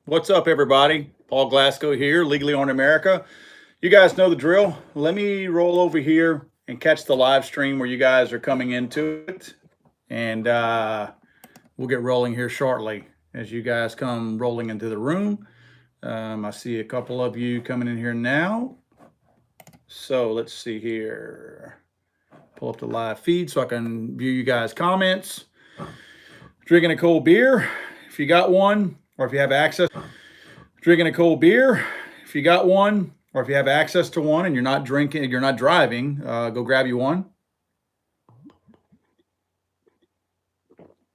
What's up, everybody? Paul Glasgow here, Legally on America. You guys know the drill. Let me roll over here and catch the live stream where you guys are coming into it. And we'll get rolling here shortly as you guys come rolling into the room. I see a couple of you coming in here now. So let's see here. Pull up the live feed so I can view you guys' comments. Drinking a cold beer, if you got one, or if you have access. Drinking a cold beer, if you got one, or if you have access to one and you're not drinking, you're not driving, go grab you one.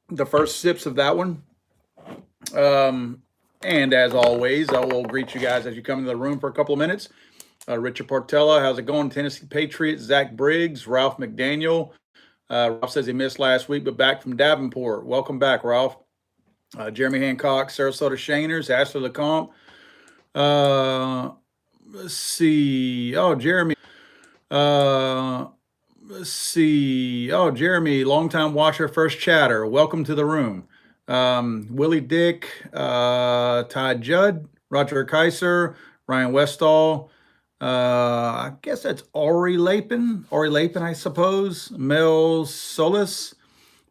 The first sips of that one. And as always, I will greet you guys as you come into the room for a couple of minutes. Richard Portella, how's it going? Tennessee Patriots, Zach Briggs, Ralph McDaniel. Ralph says he missed last week, but back from Davenport. Welcome back, Ralph. Jeremy Hancock, Sarasota Shaners, Ashley LeCompte. Let's see. Oh, Jeremy. Let's see. Oh, Jeremy, longtime watcher, first chatter. Welcome to the room. Willie Dick, Todd Judd, Roger Kaiser, Ryan Westall. I guess that's Ori Lapin, I suppose. Mel Solis.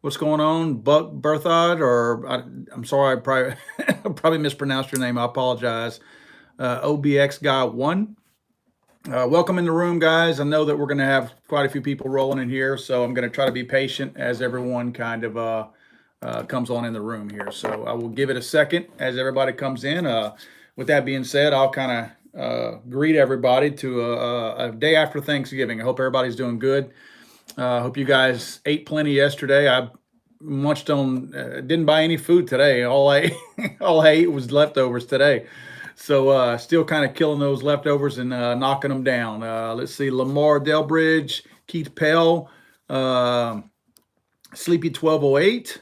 What's going on? Buck Berthod, or I'm sorry, I probably, probably mispronounced your name. I apologize. OBX Guy 1. Welcome in the room, guys. I know that we're going to have quite a few people rolling in here, so I'm going to try to be patient as everyone kind of comes on in the room here. So I will give it a second as everybody comes in. With that being said, I'll kind of greet everybody to a day after Thanksgiving. I hope everybody's doing good. Hope you guys ate plenty yesterday. I munched on, didn't buy any food today. All I ate was leftovers today. So still kind of killing those leftovers and knocking them down. Let's see, Lamar Delbridge, Keith Pell, Sleepy 1208.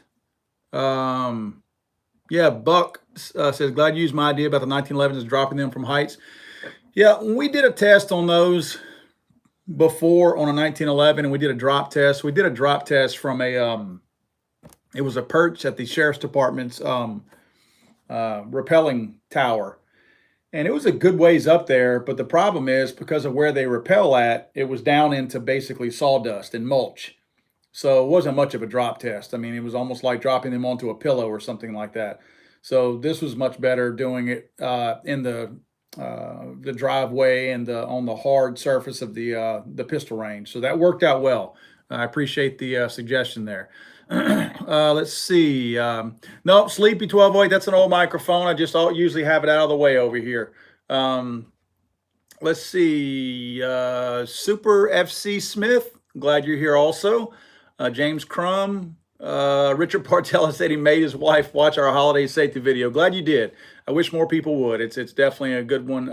Yeah, Buck says, glad you used my idea about the 1911s dropping them from heights. Yeah, we did a test on those before on a 1911, and we did a drop test. We did a drop test from a, it was a perch at the Sheriff's Department's rappelling tower. And it was a good ways up there, but the problem is because of where they rappel at, it was down into basically sawdust and mulch. So it wasn't much of a drop test. I mean, it was almost like dropping them onto a pillow or something like that. So this was much better doing it in the driveway and on the hard surface of the pistol range. So that worked out well. I appreciate the suggestion there. Let's see. No, Sleepy 1208, that's an old microphone. I just usually have it out of the way over here. Let's see. Super FC Smith, glad you're here also. James Crum. Richard Partella said he made his wife watch our holiday safety video. Glad you did. I wish more people would. It's definitely a good one,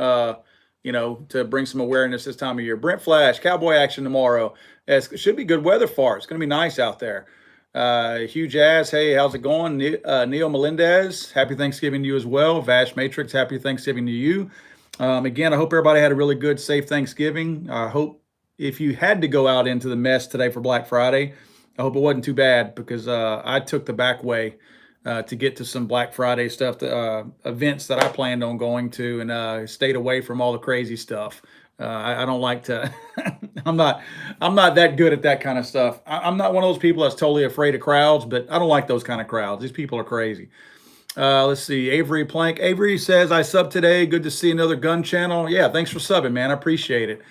you know, to bring some awareness this time of year. Brent Flash, cowboy action tomorrow. It should be good weather for it. It's going to be nice out there. Huge ass. Hey, how's it going? Neil Melendez, happy Thanksgiving to you as well. Vash Matrix, happy Thanksgiving to you. Again, I hope everybody had a really good, safe Thanksgiving. I hope if you had to go out into the mess today for Black Friday, I hope it wasn't too bad, because I took the back way to get to some Black Friday stuff, events that I planned on going to, and stayed away from all the crazy stuff. I don't like to. I'm not that good at that kind of stuff. I'm not one of those people that's totally afraid of crowds, but I don't like those kind of crowds. These people are crazy. Let's see. Avery Plank. Avery says, I subbed today. Good to see another gun channel. Yeah, thanks for subbing, man. I appreciate it.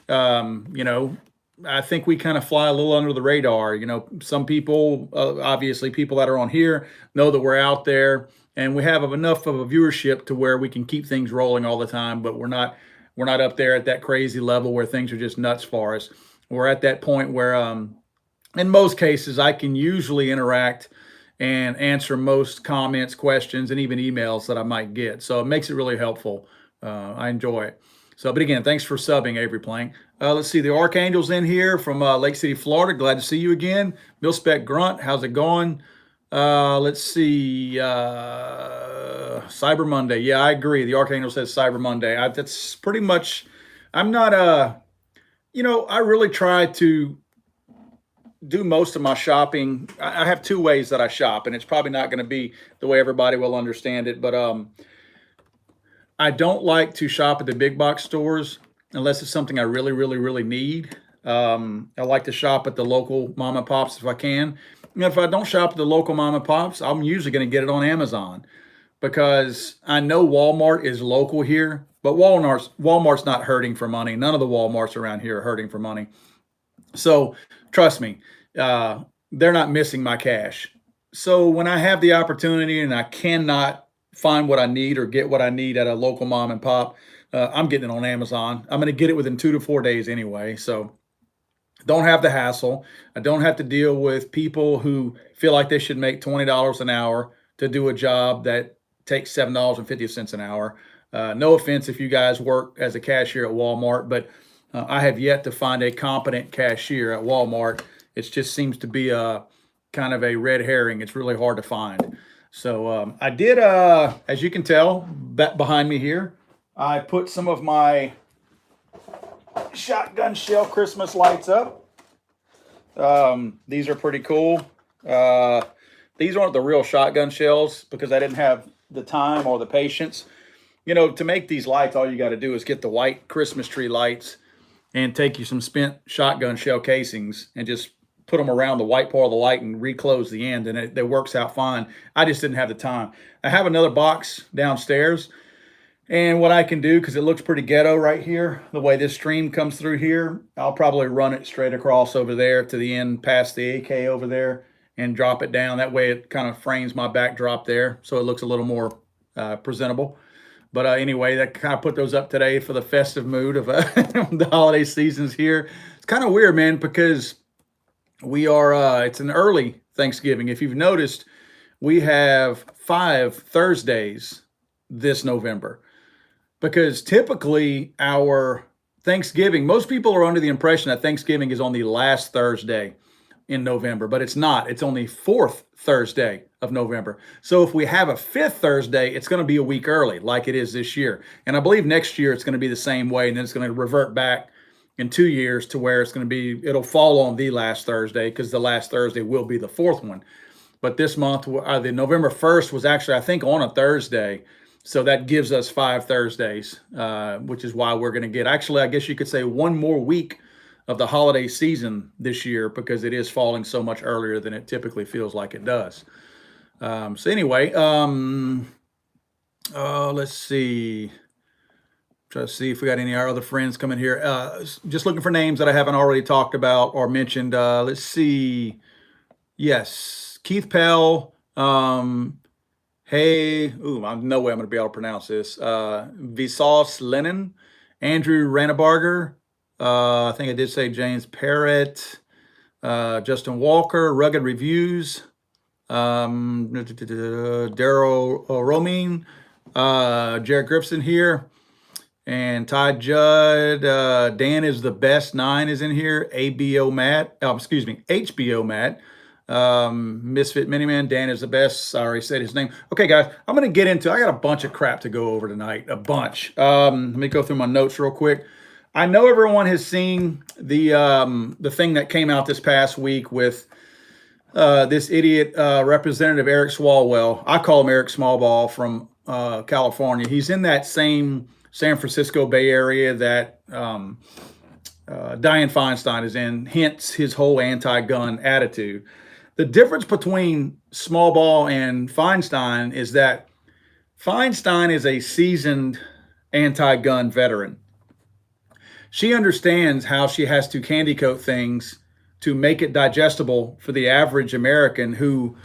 You know, I think we kind of fly a little under the radar. You know, some people, obviously people that are on here know that we're out there, and we have enough of a viewership to where we can keep things rolling all the time, but we're not up there at that crazy level where things are just nuts for us. We're at that point where, in most cases, I can usually interact and answer most comments, questions, and even emails that I might get. So it makes it really helpful. I enjoy it. So, but again, thanks for subbing, Avery Plank. Let's see, the Archangel's in here from Lake City, Florida. Glad to see you again. Milspec Grunt, how's it going? Let's see, Cyber Monday. Yeah, I agree. The Archangel says Cyber Monday. That's pretty much, I'm not, you know, I really try to do most of my shopping. I have two ways that I shop, and it's probably not going to be the way everybody will understand it, but I don't like to shop at the big box stores unless it's something I really, really, really need. I like to shop at the local mom and pops if I can. And if I don't shop at the local mom and pops, I'm usually going to get it on Amazon because I know Walmart is local here, but Walmart's not hurting for money. None of the Walmarts around here are hurting for money. So trust me, they're not missing my cash. So when I have the opportunity and I cannot find what I need or get what I need at a local mom and pop, I'm getting it on Amazon. I'm going to get it within 2 to 4 days anyway. So don't have the hassle. I don't have to deal with people who feel like they should make $20 an hour to do a job that takes $7.50 an hour. No offense if you guys work as a cashier at Walmart, but I have yet to find a competent cashier at Walmart. It just seems to be a kind of a red herring. It's really hard to find. So I did, as you can tell, behind me here, I put some of my shotgun shell Christmas lights up. These are pretty cool. These aren't the real shotgun shells because I didn't have the time or the patience. You know, to make these lights, all you got to do is get the white Christmas tree lights and take you some spent shotgun shell casings and just put them around the white part of the light and reclose the end, and it works out fine. I just didn't have the time. I have another box downstairs, and what I can do, because it looks pretty ghetto right here, the way this stream comes through here, I'll probably run it straight across over there to the end past the AK over there and drop it down. That way it kind of frames my backdrop there so it looks a little more presentable. But anyway, that kind of put those up today for the festive mood of the holiday seasons here. It's kind of weird, man, because we are, it's an early Thanksgiving. If you've noticed, we have 5 Thursdays this November because typically our Thanksgiving, most people are under the impression that Thanksgiving is on the last Thursday in November, but it's not. It's only 4th Thursday of November. So if we have a 5th Thursday, it's going to be a week early like it is this year. And I believe next year it's going to be the same way, and then it's going to revert back in 2 years to where it's going to be, it'll fall on the last Thursday because the last Thursday will be the 4th one. But this month, the November 1st was actually, I think, on a Thursday. So that gives us 5 Thursdays, which is why we're going to get, actually, I guess you could say 1 more week of the holiday season this year because it is falling so much earlier than it typically feels like it does. So anyway, let's see. Try to see if we got any of our other friends coming here. Just looking for names that I haven't already talked about or mentioned. Let's see. Yes, Keith Pell. Hey, no way I'm going to be able to pronounce this. Vsauce Lennon, Andrew Ranabarger. I think I did say James Parrott, Justin Walker, Rugged Reviews, Daryl Romine, Jared Gripson here, and Ty Judd. Dan is the best 9 is in here. HBO Matt, HBO Matt. Misfit Miniman, Dan is the best. I already said his name. Okay, guys, I'm going to get into, I got a bunch of crap to go over tonight, a bunch. Let me go through my notes real quick. I know everyone has seen the thing that came out this past week with this idiot Representative Eric Swalwell. I call him Eric Smallball from California. He's in that same San Francisco Bay Area that Dianne Feinstein is in, hence his whole anti-gun attitude. The difference between Smallball and Feinstein is that Feinstein is a seasoned anti-gun veteran. She understands how she has to candy coat things to make it digestible for the average American who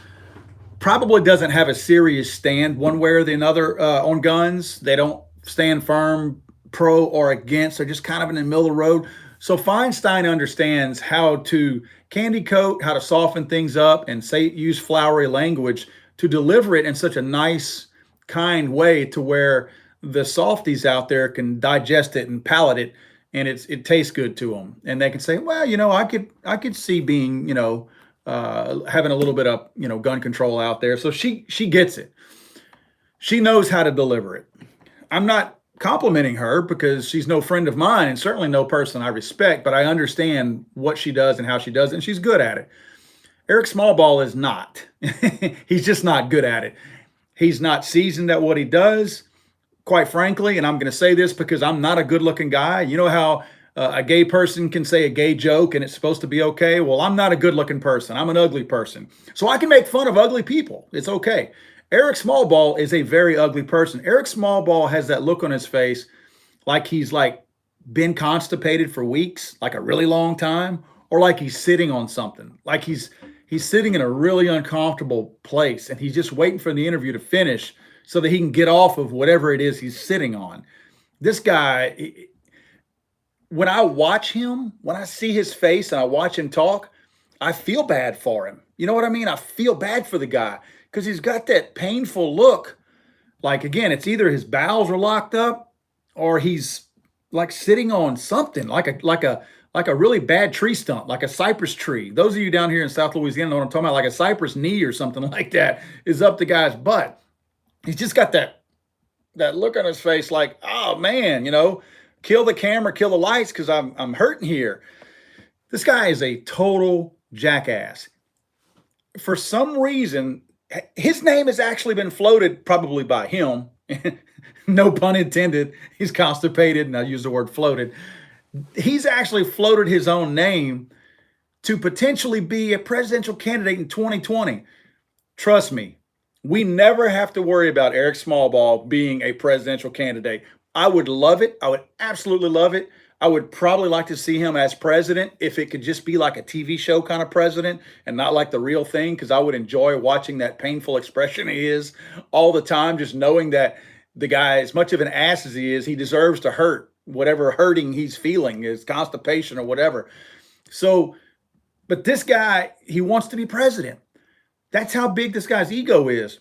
probably doesn't have a serious stand one way or the other on guns. They don't stand firm, pro or against. They're just kind of in the middle of the road. So Feinstein understands how to candy coat, how to soften things up and use flowery language to deliver it in such a nice, kind way to where the softies out there can digest it and palate it. And it tastes good to them, and they can say, well, I could see being, having a little bit of, gun control out there. So she gets it. She knows how to deliver it. I'm not complimenting her because she's no friend of mine and certainly no person I respect, but I understand what she does and how she does it, and she's good at it. Eric Smallball is not. He's just not good at it. He's not seasoned at what he does. quite frankly, and I'm going to say this because I'm not a good looking guy. You know how a gay person can say a gay joke and it's supposed to be okay? Well, I'm not a good looking person. I'm an ugly person. So I can make fun of ugly people. It's okay. Eric Smallball is a very ugly person. Eric Smallball has that look on his face like he's like been constipated for weeks, like a really long time, or like he's sitting on something, like he's sitting in a really uncomfortable place and he's just waiting for the interview to finish so that he can get off of whatever it is he's sitting on. This guy, when I watch him, when I see his face and I watch him talk, I feel bad for him. You know what I mean? I feel bad for the guy because he's got that painful look. Like, again, it's either his bowels are locked up or he's like sitting on something like a really bad tree stump, like a cypress tree. Those of you down here in South Louisiana know what I'm talking about, like a cypress knee or something like that is up the guy's butt. He's just got that look on his face like, oh man, you know, kill the camera, kill the lights because I'm hurting here. This guy is a total jackass. For some reason, his name has actually been floated, probably by him. No pun intended. He's constipated, and I use the word floated. He's actually floated his own name to potentially be a presidential candidate in 2020. Trust me, we never have to worry about Eric Smallball being a presidential candidate. I would love it. I would absolutely love it. I would probably like to see him as president if it could just be like a TV show kind of president and not like the real thing, because I would enjoy watching that painful expression he is all the time, just knowing that the guy, as much of an ass as he is, he deserves to hurt whatever hurting he's feeling, is constipation or whatever. So, but this guy, he wants to be president. That's how big this guy's ego is.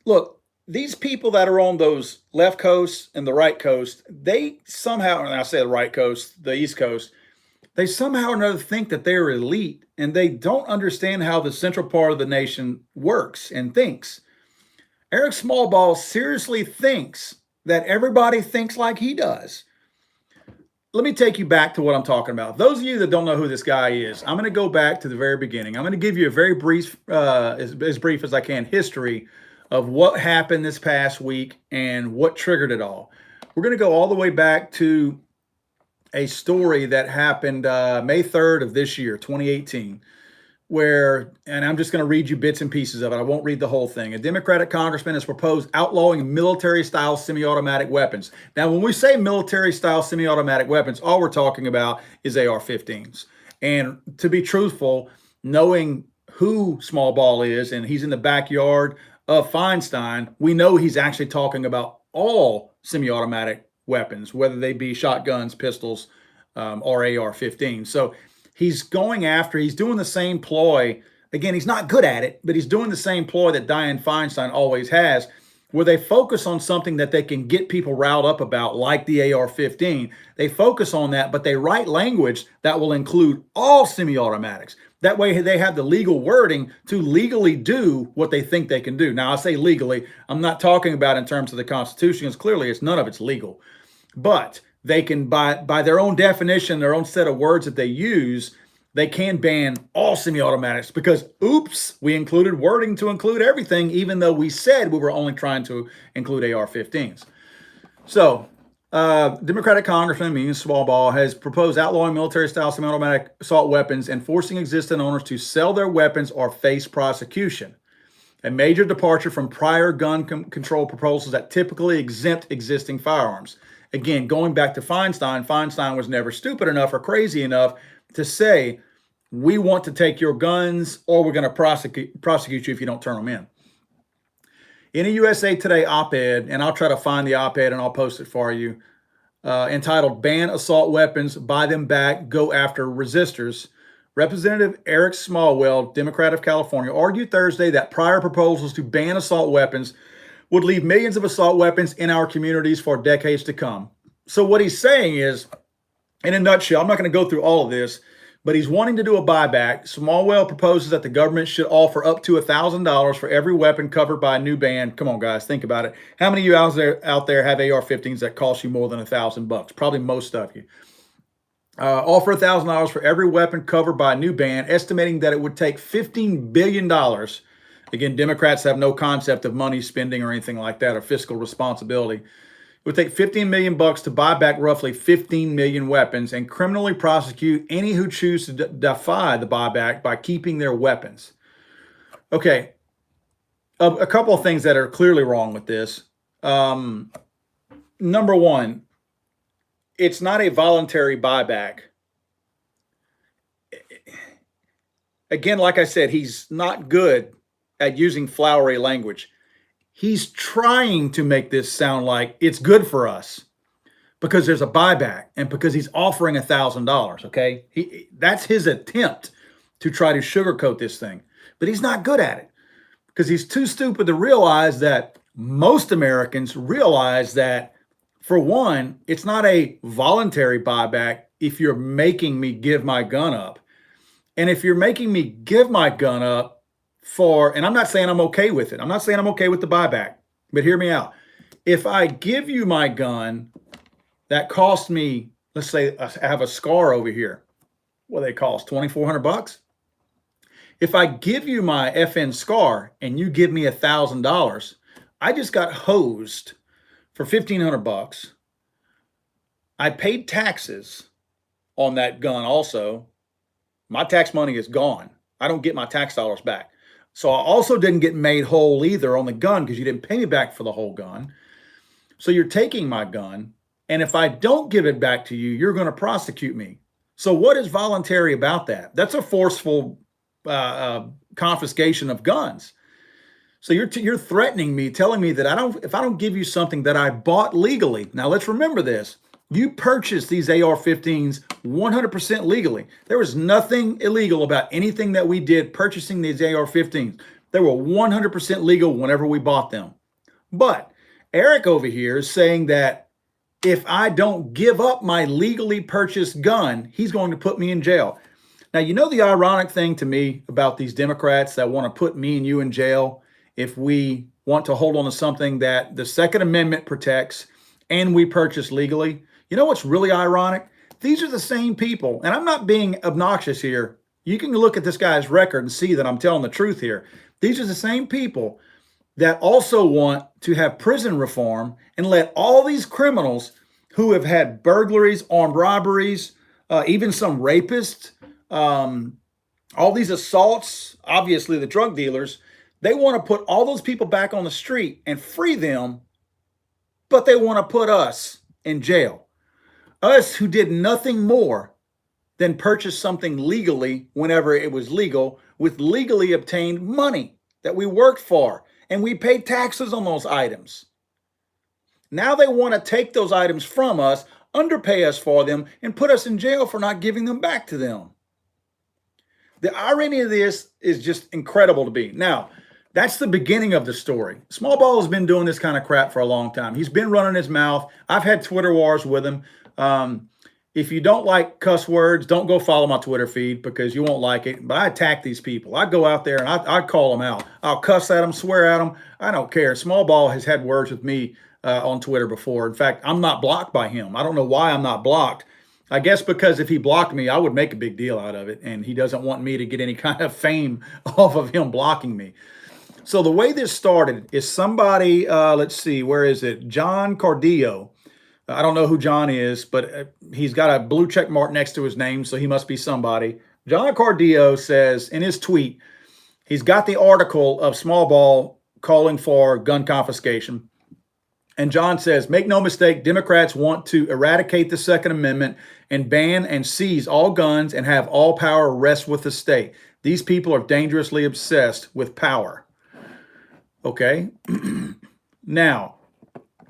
Look, these people that are on those left coast and the right coast, they somehow, and I say the right coast, the East Coast, they somehow or another think that they're elite and they don't understand how the central part of the nation works and thinks. Eric Smallball seriously thinks that everybody thinks like he does. Let me take you back to what I'm talking about. Those of you that don't know who this guy is, I'm going to go back to the very beginning. I'm going to give you a very brief, as brief as I can, history of what happened this past week and what triggered it all. We're going to go all the way back to a story that happened May 3rd of this year, 2018, where, and I'm just going to read you bits and pieces of it. I won't read the whole thing. A Democratic congressman has proposed outlawing military-style semi-automatic weapons. Now, when we say military-style semi-automatic weapons, all we're talking about is AR-15s. And to be truthful, knowing who Smallball is, and he's in the backyard of Feinstein, we know he's actually talking about all semi-automatic weapons, whether they be shotguns, pistols, or AR-15. So he's going after, he's doing the same ploy. Again, he's not good at it, but he's doing the same ploy that Dianne Feinstein always has, where they focus on something that they can get people riled up about, like the AR-15. They focus on that, but they write language that will include all semi-automatics. That way they have the legal wording to legally do what they think they can do. Now, I say legally, I'm not talking about in terms of the Constitution, because clearly none of it's legal. But they can, by their own definition, their own set of words that they use, they can ban all semi-automatics because, oops, we included wording to include everything, even though we said we were only trying to include AR-15s. So, Democratic Congressman Swalwell has proposed outlawing military-style semi-automatic assault weapons and forcing existing owners to sell their weapons or face prosecution. A major departure from prior gun control proposals that typically exempt existing firearms. Again, going back to Feinstein, Feinstein was never stupid enough or crazy enough to say, we want to take your guns or we're going to prosecute you if you don't turn them in. In a USA Today op-ed, and I'll try to find the op-ed and I'll post it for you, entitled Ban Assault Weapons, Buy Them Back, Go After Resistors, Representative Eric Swalwell, Democrat of California, argued Thursday that prior proposals to ban assault weapons would leave millions of assault weapons in our communities for decades to come. So what he's saying is, in a nutshell, I'm not going to go through all of this, but he's wanting to do a buyback. Swalwell proposes that the government should offer up to $1,000 for every weapon covered by a new ban. Come on, guys, think about it. How many of you out there have AR-15s that cost you more than $1,000? Probably most of you. Offer $1,000 for every weapon covered by a new ban, estimating that it would take $15 billion Again, Democrats have no concept of money spending or anything like that, or fiscal responsibility. It would take 15 million bucks to buy back roughly 15 million weapons and criminally prosecute any who choose to defy the buyback by keeping their weapons. Okay, a couple of things that are clearly wrong with this. Number one, it's not a voluntary buyback. Again, like I said, he's not good at using flowery language. He's trying to make this sound like it's good for us because there's a buyback and because he's offering $1,000. Okay, that's his attempt to try to sugarcoat this thing, but he's not good at it because he's too stupid to realize that most Americans realize that, for one, it's not a voluntary buyback if you're making me give my gun up. And if you're making me give my gun up and I'm not saying I'm okay with it. I'm not saying I'm okay with the buyback, but hear me out. If I give you my gun, that cost me, let's say I have a scar over here. What do they cost? $2,400? If I give you my FN scar and you give me $1,000, I just got hosed for $1,500. I paid taxes on that gun also. My tax money is gone. I don't get my tax dollars back. So I also didn't get made whole either on the gun because you didn't pay me back for the whole gun. So you're taking my gun, and if I don't give it back to you, you're going to prosecute me. So what is voluntary about that? That's a forceful confiscation of guns. So you're threatening me, telling me that if I don't give you something that I bought legally. Now let's remember this. You purchased these AR-15s 100% legally. There was nothing illegal about anything that we did purchasing these AR-15s. They were 100% legal whenever we bought them. But Eric over here is saying that if I don't give up my legally purchased gun, he's going to put me in jail. Now, you know the ironic thing to me about these Democrats that want to put me and you in jail if we want to hold on to something that the Second Amendment protects and we purchase legally? You know what's really ironic? These are the same people, and I'm not being obnoxious here. You can look at this guy's record and see that I'm telling the truth here. These are the same people that also want to have prison reform and let all these criminals who have had burglaries, armed robberies, even some rapists, all these assaults, obviously the drug dealers, they want to put all those people back on the street and free them, but they want to put us in jail. Us who did nothing more than purchase something legally whenever it was legal with legally obtained money that we worked for, and we paid taxes on those items. Now they want to take those items from us, underpay us for them, and put us in jail for not giving them back to them. The irony of this is just incredible to me. Now, that's the beginning of the story. Smallball has been doing this kind of crap for a long time. He's been running his mouth. I've had Twitter wars with him. If you don't like cuss words, don't go follow my Twitter feed because you won't like it. But I attack these people. I go out there and I call them out. I'll cuss at them, swear at them. I don't care. Smallball has had words with me on Twitter before. In fact, I'm not blocked by him. I don't know why I'm not blocked. I guess because if he blocked me, I would make a big deal out of it. And he doesn't want me to get any kind of fame off of him blocking me. So the way this started is somebody, let's see, where is it? John Cardillo. I don't know who John is, but he's got a blue check mark next to his name, so he must be somebody. John Cardillo says in his tweet, he's got the article of Smallball calling for gun confiscation. And John says, make no mistake, Democrats want to eradicate the Second Amendment and ban and seize all guns and have all power rest with the state. These people are dangerously obsessed with power. Okay. Now,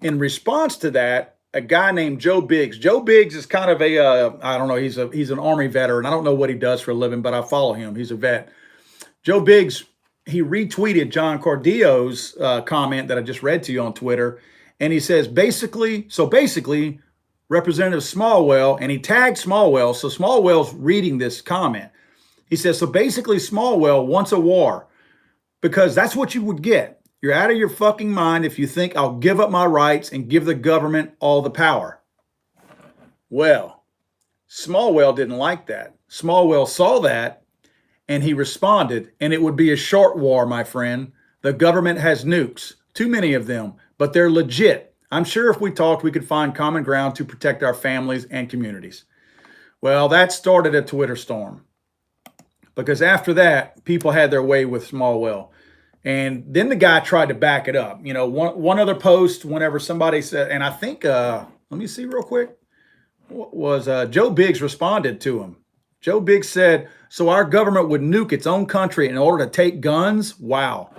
in response to that, a guy named Joe Biggs. Joe Biggs is kind of I don't know, he's an Army veteran. I don't know what he does for a living, but I follow him. He's a vet. Joe Biggs, he retweeted John Cardillo's comment that I just read to you on Twitter. And he says, basically, Representative Swalwell, and he tagged Swalwell. So Swalwell's reading this comment. He says, so basically Swalwell wants a war because that's what you would get. You're out of your fucking mind if you think I'll give up my rights and give the government all the power. Well, Swalwell didn't like that. Swalwell saw that And he responded, and it would be a short war, my friend. The government has nukes, too many of them, but they're legit. I'm sure if we talked, we could find common ground to protect our families and communities. Well, that started a Twitter storm, because after that, people had their way with Swalwell. And then the guy tried to back it up. You know, one other post, whenever somebody said, and I think, let me see real quick, was Joe Biggs responded to him. Joe Biggs said, so our government would nuke its own country in order to take guns? Wow.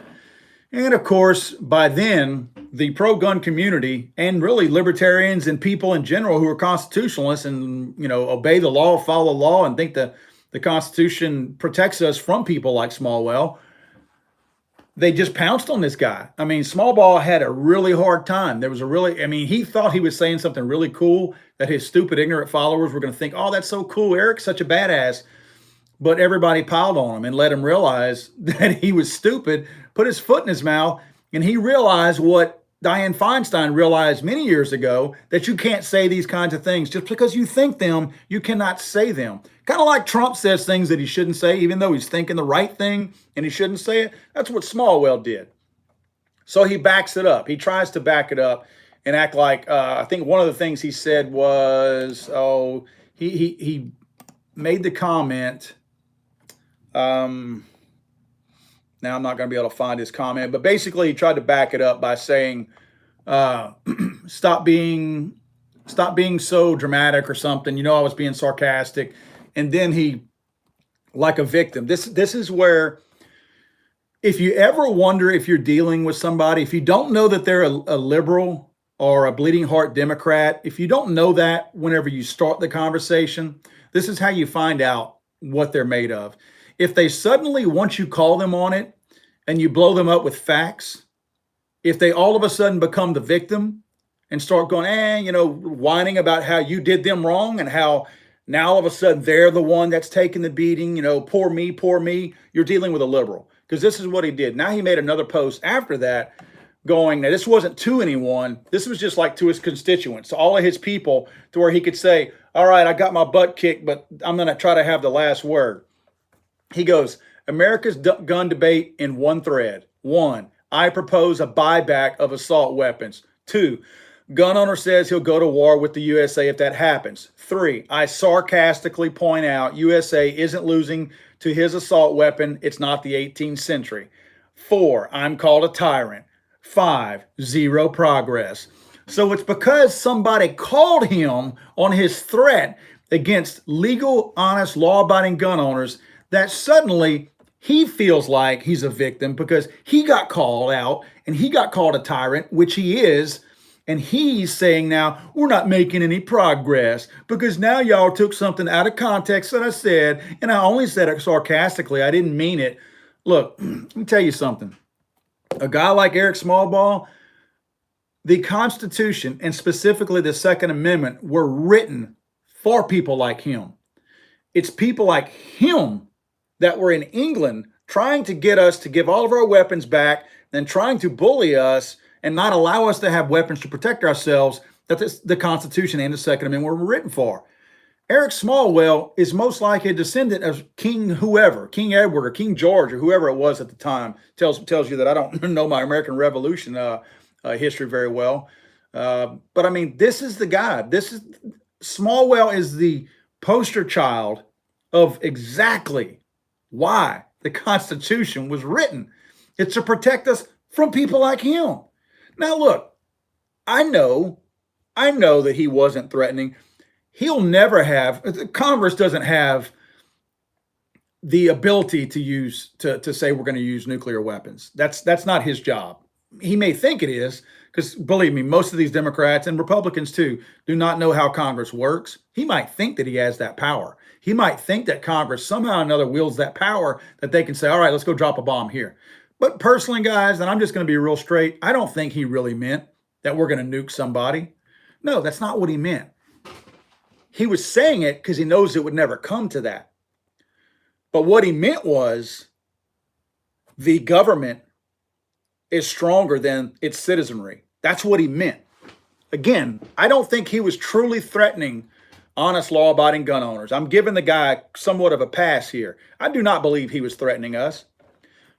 And of course, by then, the pro-gun community and really libertarians and people in general who are constitutionalists and, you know, obey the law, follow the law, and think the Constitution protects us from people like Swalwell, they just pounced on this guy. I mean, Smallball had a really hard time. There was he thought he was saying something really cool that his stupid, ignorant followers were going to think, oh, that's so cool. Eric's such a badass. But everybody piled on him and let him realize that he was stupid, put his foot in his mouth, and he realized what Dianne Feinstein realized many years ago, that you can't say these kinds of things. Just because you think them, you cannot say them. Kind of like Trump says things that he shouldn't say, even though he's thinking the right thing and he shouldn't say it. That's what Smallwell did. So he backs it up. He tries to back it up and act like, I think one of the things he said was, he made the comment. Now I'm not going to be able to find his comment, but basically he tried to back it up by saying, stop being so dramatic or something. You know, I was being sarcastic. And then he, like a victim, this is where, if you ever wonder if you're dealing with somebody, if you don't know that they're a liberal or a bleeding heart Democrat, if you don't know that whenever you start the conversation, this is how you find out what they're made of. If they suddenly, once you call them on it and you blow them up with facts, if they all of a sudden become the victim and start going, whining about how you did them wrong and how now all of a sudden they're the one that's taking the beating, poor me, you're dealing with a liberal. Because this is what he did. Now he made another post after that going, now this wasn't to anyone. This was just like to his constituents, to all of his people, to where he could say, all right, I got my butt kicked, but I'm going to try to have the last word. He goes, America's gun debate in one thread. 1, I propose a buyback of assault weapons. 2, gun owner says he'll go to war with the USA if that happens. 3, I sarcastically point out USA isn't losing to his assault weapon. It's not the 18th century. 4, I'm called a tyrant. 5, zero progress. So it's because somebody called him on his threat against legal, honest, law-abiding gun owners that suddenly he feels like he's a victim because he got called out and he got called a tyrant, which he is. And he's saying now, we're not making any progress because now y'all took something out of context that I said, and I only said it sarcastically. I didn't mean it. Look, let me tell you something. A guy like Eric Smallball, the Constitution and specifically the Second Amendment were written for people like him. It's people like him that were in England trying to get us to give all of our weapons back, then trying to bully us and not allow us to have weapons to protect ourselves, that the Constitution and the Second Amendment were written for. Eric Smallwell is most like a descendant of King whoever, King Edward or King George or whoever it was at the time. Tells you that I don't know my American Revolution history very well. But I mean, this is the guy. Smallwell is the poster child of exactly why the Constitution was written. It's to protect us from people like him. Now, look, I know that he wasn't threatening. He'll never have, Congress doesn't have the ability to say we're going to use nuclear weapons. That's not his job. He may think it is, because believe me, most of these Democrats and Republicans too do not know how Congress works. He might think that he has that power. He might think that Congress somehow or another wields that power that they can say, all right, let's go drop a bomb here. But personally, guys, and I'm just going to be real straight, I don't think he really meant that we're going to nuke somebody. No, that's not what he meant. He was saying it because he knows it would never come to that. But what he meant was the government is stronger than its citizenry. That's what he meant. Again, I don't think he was truly threatening honest, law-abiding gun owners. I'm giving the guy somewhat of a pass here. I do not believe he was threatening us.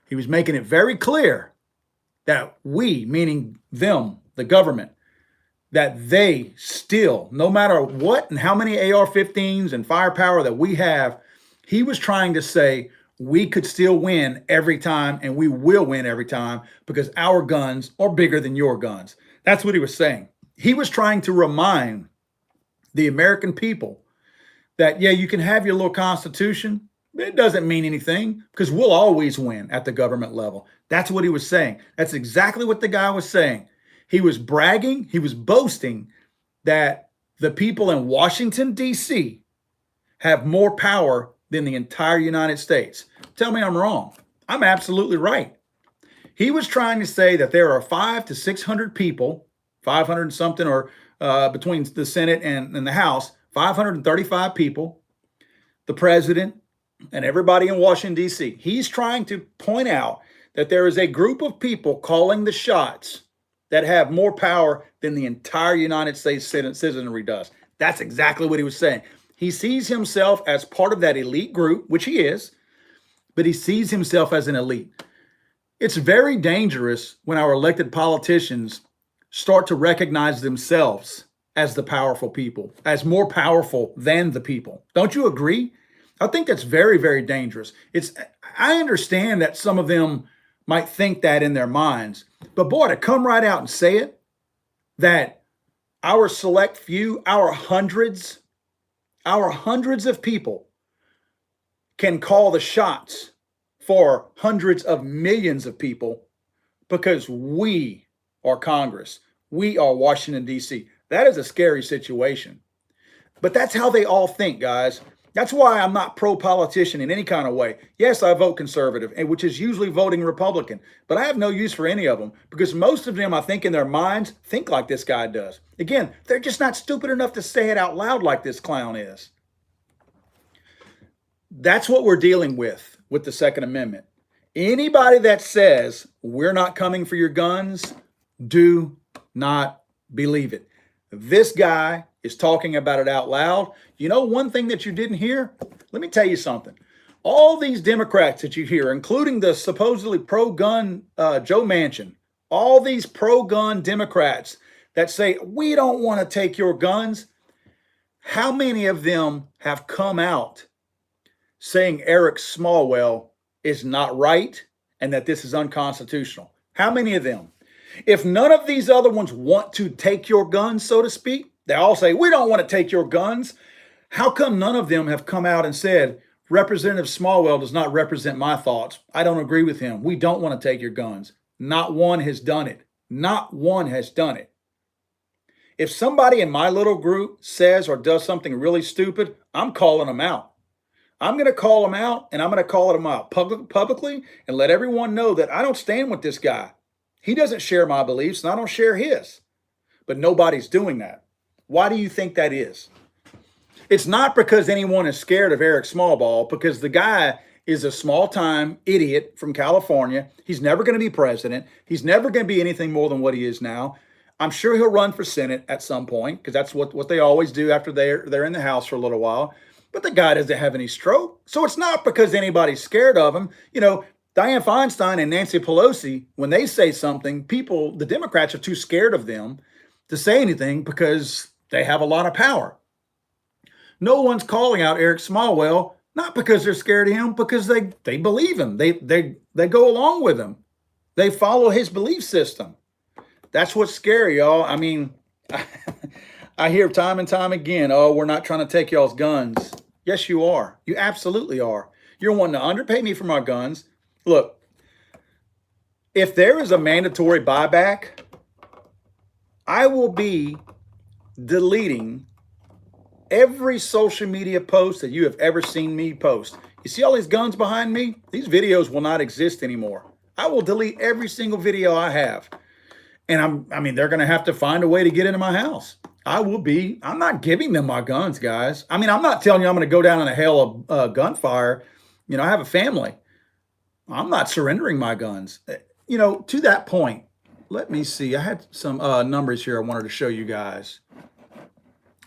He was making it very clear that we, meaning them, the government, that they still, no matter what and how many AR-15s and firepower that we have, he was trying to say we could still win every time and we will win every time because our guns are bigger than your guns. That's what he was saying. He was trying to remind the American people that, yeah, you can have your little constitution, but it doesn't mean anything because we'll always win at the government level. That's what he was saying. That's exactly what the guy was saying. He was bragging, he was boasting that the people in Washington, D.C. have more power than the entire United States. Tell me I'm wrong. I'm absolutely right. He was trying to say that there are 500 to 600 people, 500 and something, or between the Senate and the House, 535 people, the president, and everybody in Washington, D.C. He's trying to point out that there is a group of people calling the shots that have more power than the entire United States citizenry does. That's exactly what he was saying. He sees himself as part of that elite group, which he is, but he sees himself as an elite. It's very dangerous when our elected politicians start to recognize themselves as the powerful people, as more powerful than the people. Don't you agree? I think that's very, very dangerous. I understand that some of them might think that in their minds, but boy, to come right out and say it, that our select few, our hundreds of people can call the shots for hundreds of millions of people because we are Congress. We are Washington, D.C. That is a scary situation. But that's how they all think, guys. That's why I'm not pro-politician in any kind of way. Yes, I vote conservative, which is usually voting Republican, but I have no use for any of them because most of them, I think in their minds, think like this guy does. Again, they're just not stupid enough to say it out loud like this clown is. That's what we're dealing with the Second Amendment. Anybody that says we're not coming for your guns, do not believe it. This guy is talking about it out loud. You know, one thing that you didn't hear? Let me tell you something. All these Democrats that you hear, including the supposedly pro-gun Joe Manchin, all these pro-gun Democrats that say, we don't want to take your guns, how many of them have come out saying Eric Swalwell is not right and that this is unconstitutional? How many of them? If none of these other ones want to take your guns, so to speak, they all say, we don't want to take your guns. How come none of them have come out and said, Representative Swalwell does not represent my thoughts. I don't agree with him. We don't want to take your guns. Not one has done it. Not one has done it. If somebody in my little group says or does something really stupid, I'm calling them out. I'm going to call them out, and I'm going to call them out publicly and let everyone know that I don't stand with this guy. He doesn't share my beliefs, and I don't share his. But nobody's doing that. Why do you think that is? It's not because anyone is scared of Eric Swalwell, because the guy is a small-time idiot from California. He's never going to be president. He's never going to be anything more than what he is now. I'm sure he'll run for Senate at some point, because that's what they always do after they're in the House for a little while. But the guy doesn't have any stroke. So it's not because anybody's scared of him. You know, Dianne Feinstein and Nancy Pelosi, when they say something, the Democrats are too scared of them to say anything because they have a lot of power. No one's calling out Eric Swalwell, not because they're scared of him, because they believe him. They go along with him. They follow his belief system. That's what's scary, y'all. I mean, I hear time and time again, oh, we're not trying to take y'all's guns. Yes, you are. You absolutely are. You're wanting to underpay me for my guns. Look, if there is a mandatory buyback, I will be deleting every social media post that you have ever seen me post. You see all these guns behind me? These videos will not exist anymore. I will delete every single video I have. And I mean, they're going to have to find a way to get into my house. I'm not giving them my guns, guys. I mean, I'm not telling you I'm going to go down in a hell of gunfire. You know, I have a family. I'm not surrendering my guns. You know, to that point, let me see. I had some numbers here I wanted to show you guys.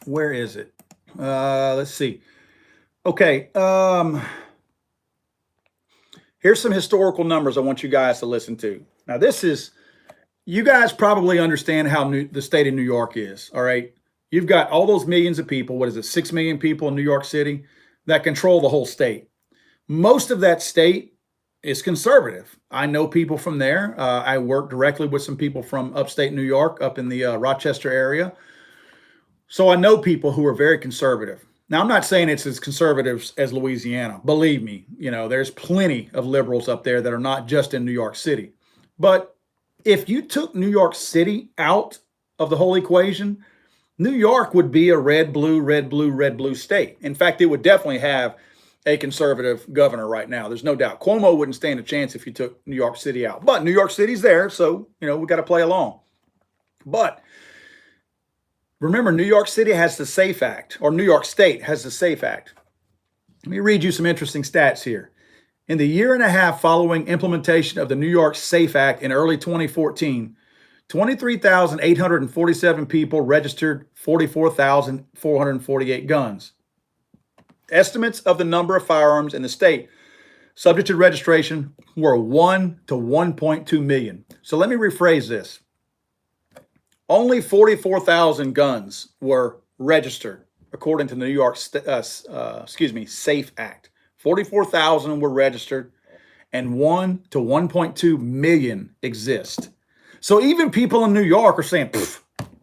Where is it? Let's see. Okay. Here's some historical numbers I want you guys to listen to. Now, you guys probably understand how the state of New York is, all right? You've got all those millions of people, what is it, 6 million people in New York City that control the whole state. Most of that state is conservative. I know people from there. I work directly with some people from upstate New York, up in the Rochester area. So I know people who are very conservative. Now, I'm not saying it's as conservative as Louisiana. Believe me, there's plenty of liberals up there that are not just in New York City. But if you took New York City out of the whole equation, New York would be a red, blue, red, blue, red, blue state. In fact, it would definitely have a conservative governor right now. There's no doubt. Cuomo wouldn't stand a chance if you took New York City out. But New York City's there, so, we got to play along. But remember, New York City has the SAFE Act, or New York State has the SAFE Act. Let me read you some interesting stats here. In the year and a half following implementation of the New York SAFE Act in early 2014, 23,847 people registered 44,448 guns. Estimates of the number of firearms in the state subject to registration were 1 to 1.2 million. So let me rephrase this. Only 44,000 guns were registered, according to the New York SAFE Act. 44,000 were registered, and 1 to 1.2 million exist. So even people in New York are saying,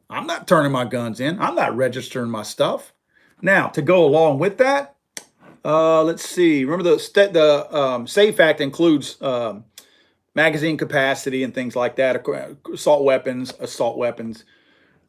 I'm not turning my guns in. I'm not registering my stuff. Now, to go along with that, let's see. Remember, the SAFE Act includes magazine capacity and things like that, assault weapons.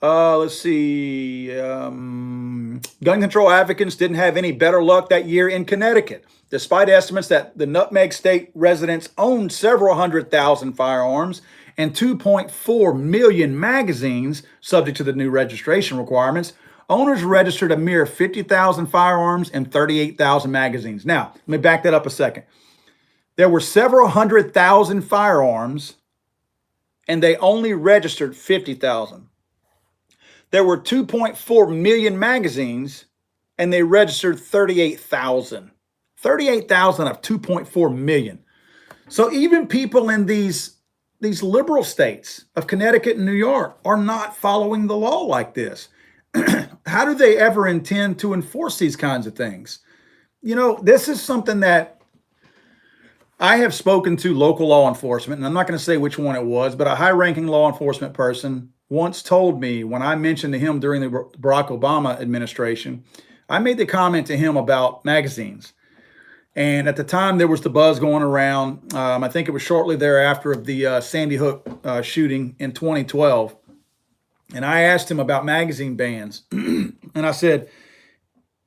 Let's see. Gun control advocates didn't have any better luck that year in Connecticut, despite estimates that the Nutmeg State residents owned several 100,000 firearms and 2.4 million magazines subject to the new registration requirements. Owners registered a mere 50,000 firearms and 38,000 magazines. Now, let me back that up a second. There were several 100,000 firearms, and they only registered 50,000. There were 2.4 million magazines, and they registered 38,000. 38,000 of 2.4 million. So even people in these liberal states of Connecticut and New York are not following the law like this. How do they ever intend to enforce these kinds of things? This is something that I have spoken to local law enforcement, and I'm not going to say which one it was, but a high-ranking law enforcement person once told me, when I mentioned to him during the Barack Obama administration, I made the comment to him about magazines. And at the time, there was the buzz going around. I think it was shortly thereafter of the Sandy Hook shooting in 2012. And I asked him about magazine bans. And I said,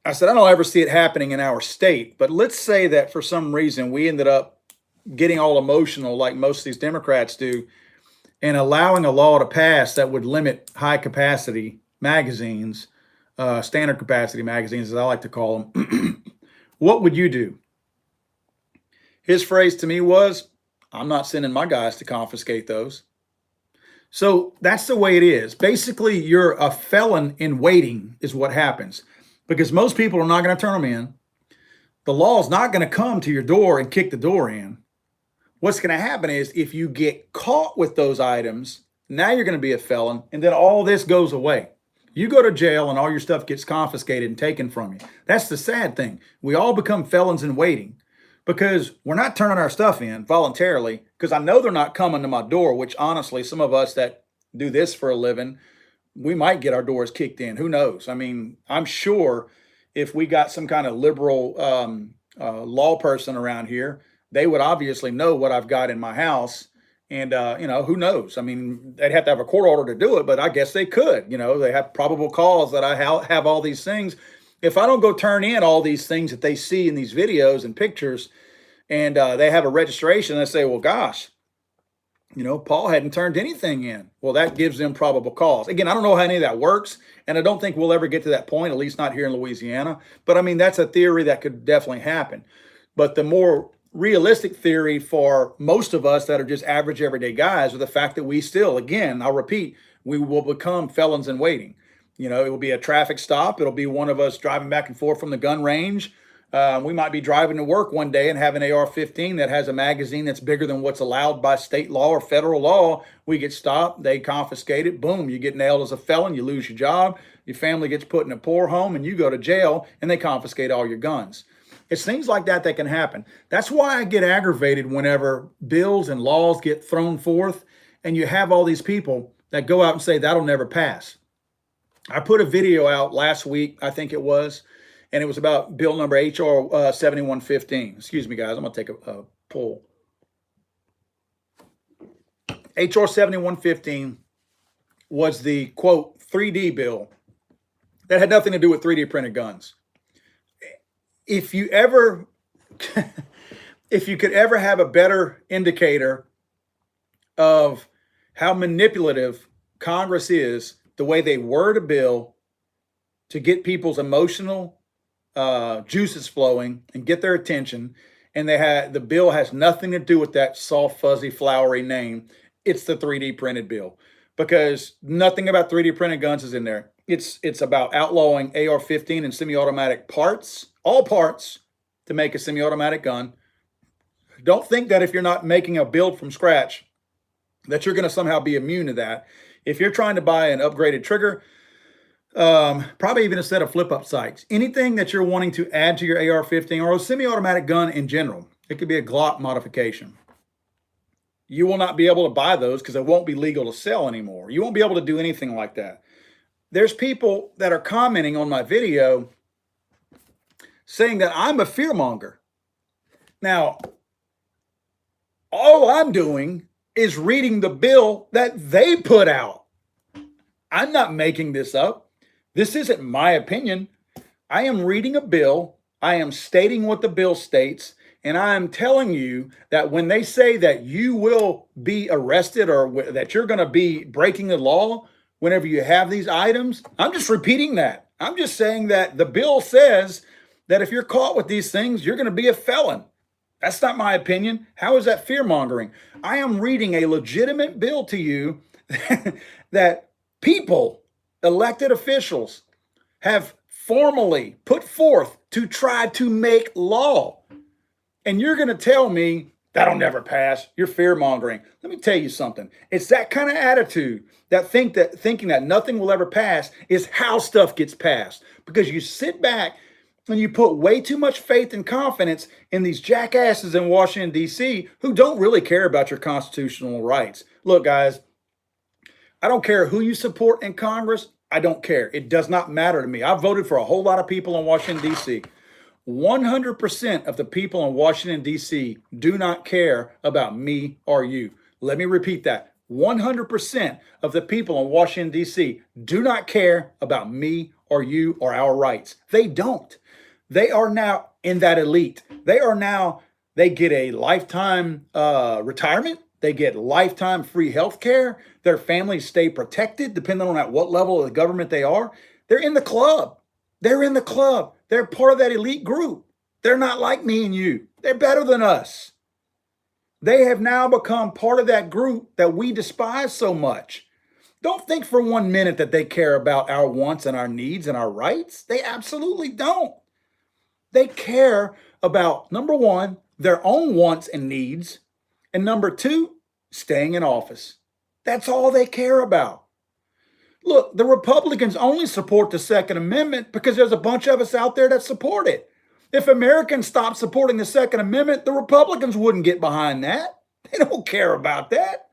I don't ever see it happening in our state. But let's say that for some reason we ended up getting all emotional like most of these Democrats do and allowing a law to pass that would limit high capacity magazines, standard capacity magazines, as I like to call them. What would you do? His phrase to me was, I'm not sending my guys to confiscate those. So that's the way it is. Basically, you're a felon in waiting is what happens, because most people are not going to turn them in. The law is not going to come to your door and kick the door in. What's going to happen is if you get caught with those items, now you're going to be a felon, and then all this goes away. You go to jail and all your stuff gets confiscated and taken from you. That's the sad thing. We all become felons in waiting because we're not turning our stuff in voluntarily, because I know they're not coming to my door, which honestly, some of us that do this for a living, we might get our doors kicked in. Who knows? I mean, I'm sure if we got some kind of liberal law person around here, they would obviously know what I've got in my house. And, who knows? I mean, they'd have to have a court order to do it, but I guess they could. They have probable cause that I have all these things. If I don't go turn in all these things that they see in these videos and pictures, and they have a registration, and they say, well, gosh, Paul hadn't turned anything in. Well, that gives them probable cause. Again, I don't know how any of that works, and I don't think we'll ever get to that point, at least not here in Louisiana. But I mean, that's a theory that could definitely happen. But the more realistic theory for most of us that are just average everyday guys are the fact that we still, again, I'll repeat, we will become felons in waiting. You know, it will be a traffic stop. It'll be one of us driving back and forth from the gun range. We might be driving to work one day and have an AR-15 that has a magazine that's bigger than what's allowed by state law or federal law. We get stopped, they confiscate it, boom, you get nailed as a felon, you lose your job, your family gets put in a poor home, and you go to jail, and they confiscate all your guns. It's things like that that can happen. That's why I get aggravated whenever bills and laws get thrown forth, and you have all these people that go out and say that'll never pass. I put a video out last week, I think it was, and it was about bill number HR 7115. Excuse me, guys, I'm going to take a poll. HR 7115 was the, quote, 3D bill that had nothing to do with 3D printed guns. If you ever, if you could ever have a better indicator of how manipulative Congress is, the way they word a bill to get people's emotional juices flowing and get their attention, and the bill has nothing to do with that soft, fuzzy, flowery name. It's the 3D printed bill, because nothing about 3D printed guns is in there. It's about outlawing AR-15 and semi-automatic parts, all parts, to make a semi-automatic gun. Don't think that if you're not making a build from scratch, that you're going to somehow be immune to that. If you're trying to buy an upgraded trigger, probably even a set of flip-up sights, anything that you're wanting to add to your AR-15 or a semi-automatic gun in general, it could be a Glock modification. You will not be able to buy those because it won't be legal to sell anymore. You won't be able to do anything like that. There's people that are commenting on my video saying that I'm a fearmonger. Now, all I'm doing is reading the bill that they put out. I'm not making this up. This isn't my opinion. I am reading a bill. I am stating what the bill states. And I am telling you that when they say that you will be arrested or that you're going to be breaking the law whenever you have these items, I'm just repeating that. I'm just saying that the bill says that if you're caught with these things, you're going to be a felon. That's not my opinion. How is that fear-mongering? I am reading a legitimate bill to you that people, elected officials, have formally put forth to try to make law. And you're going to tell me that'll never pass. You're fear-mongering. Let me tell you something. It's that kind of attitude that thinking that nothing will ever pass is how stuff gets passed. Because you sit back and you put way too much faith and confidence in these jackasses in Washington, D.C. who don't really care about your constitutional rights. Look, guys, I don't care who you support in Congress. I don't care. It does not matter to me. I voted for a whole lot of people in Washington, D.C. 100% of the people in Washington, D.C. do not care about me or you. Let me repeat that. 100% of the people in Washington, D.C. do not care about me or you or our rights. They don't. They are now in that elite. They get a lifetime retirement. They get lifetime free health care. Their families stay protected depending on at what level of the government they are. They're in the club. They're in the club. They're part of that elite group. They're not like me and you. They're better than us. They have now become part of that group that we despise so much. Don't think for 1 minute that they care about our wants and our needs and our rights. They absolutely don't. They care about, number one, their own wants and needs, and number two, staying in office. That's all they care about. Look, the Republicans only support the Second Amendment because there's a bunch of us out there that support it. If Americans stopped supporting the Second Amendment, the Republicans wouldn't get behind that. They don't care about that.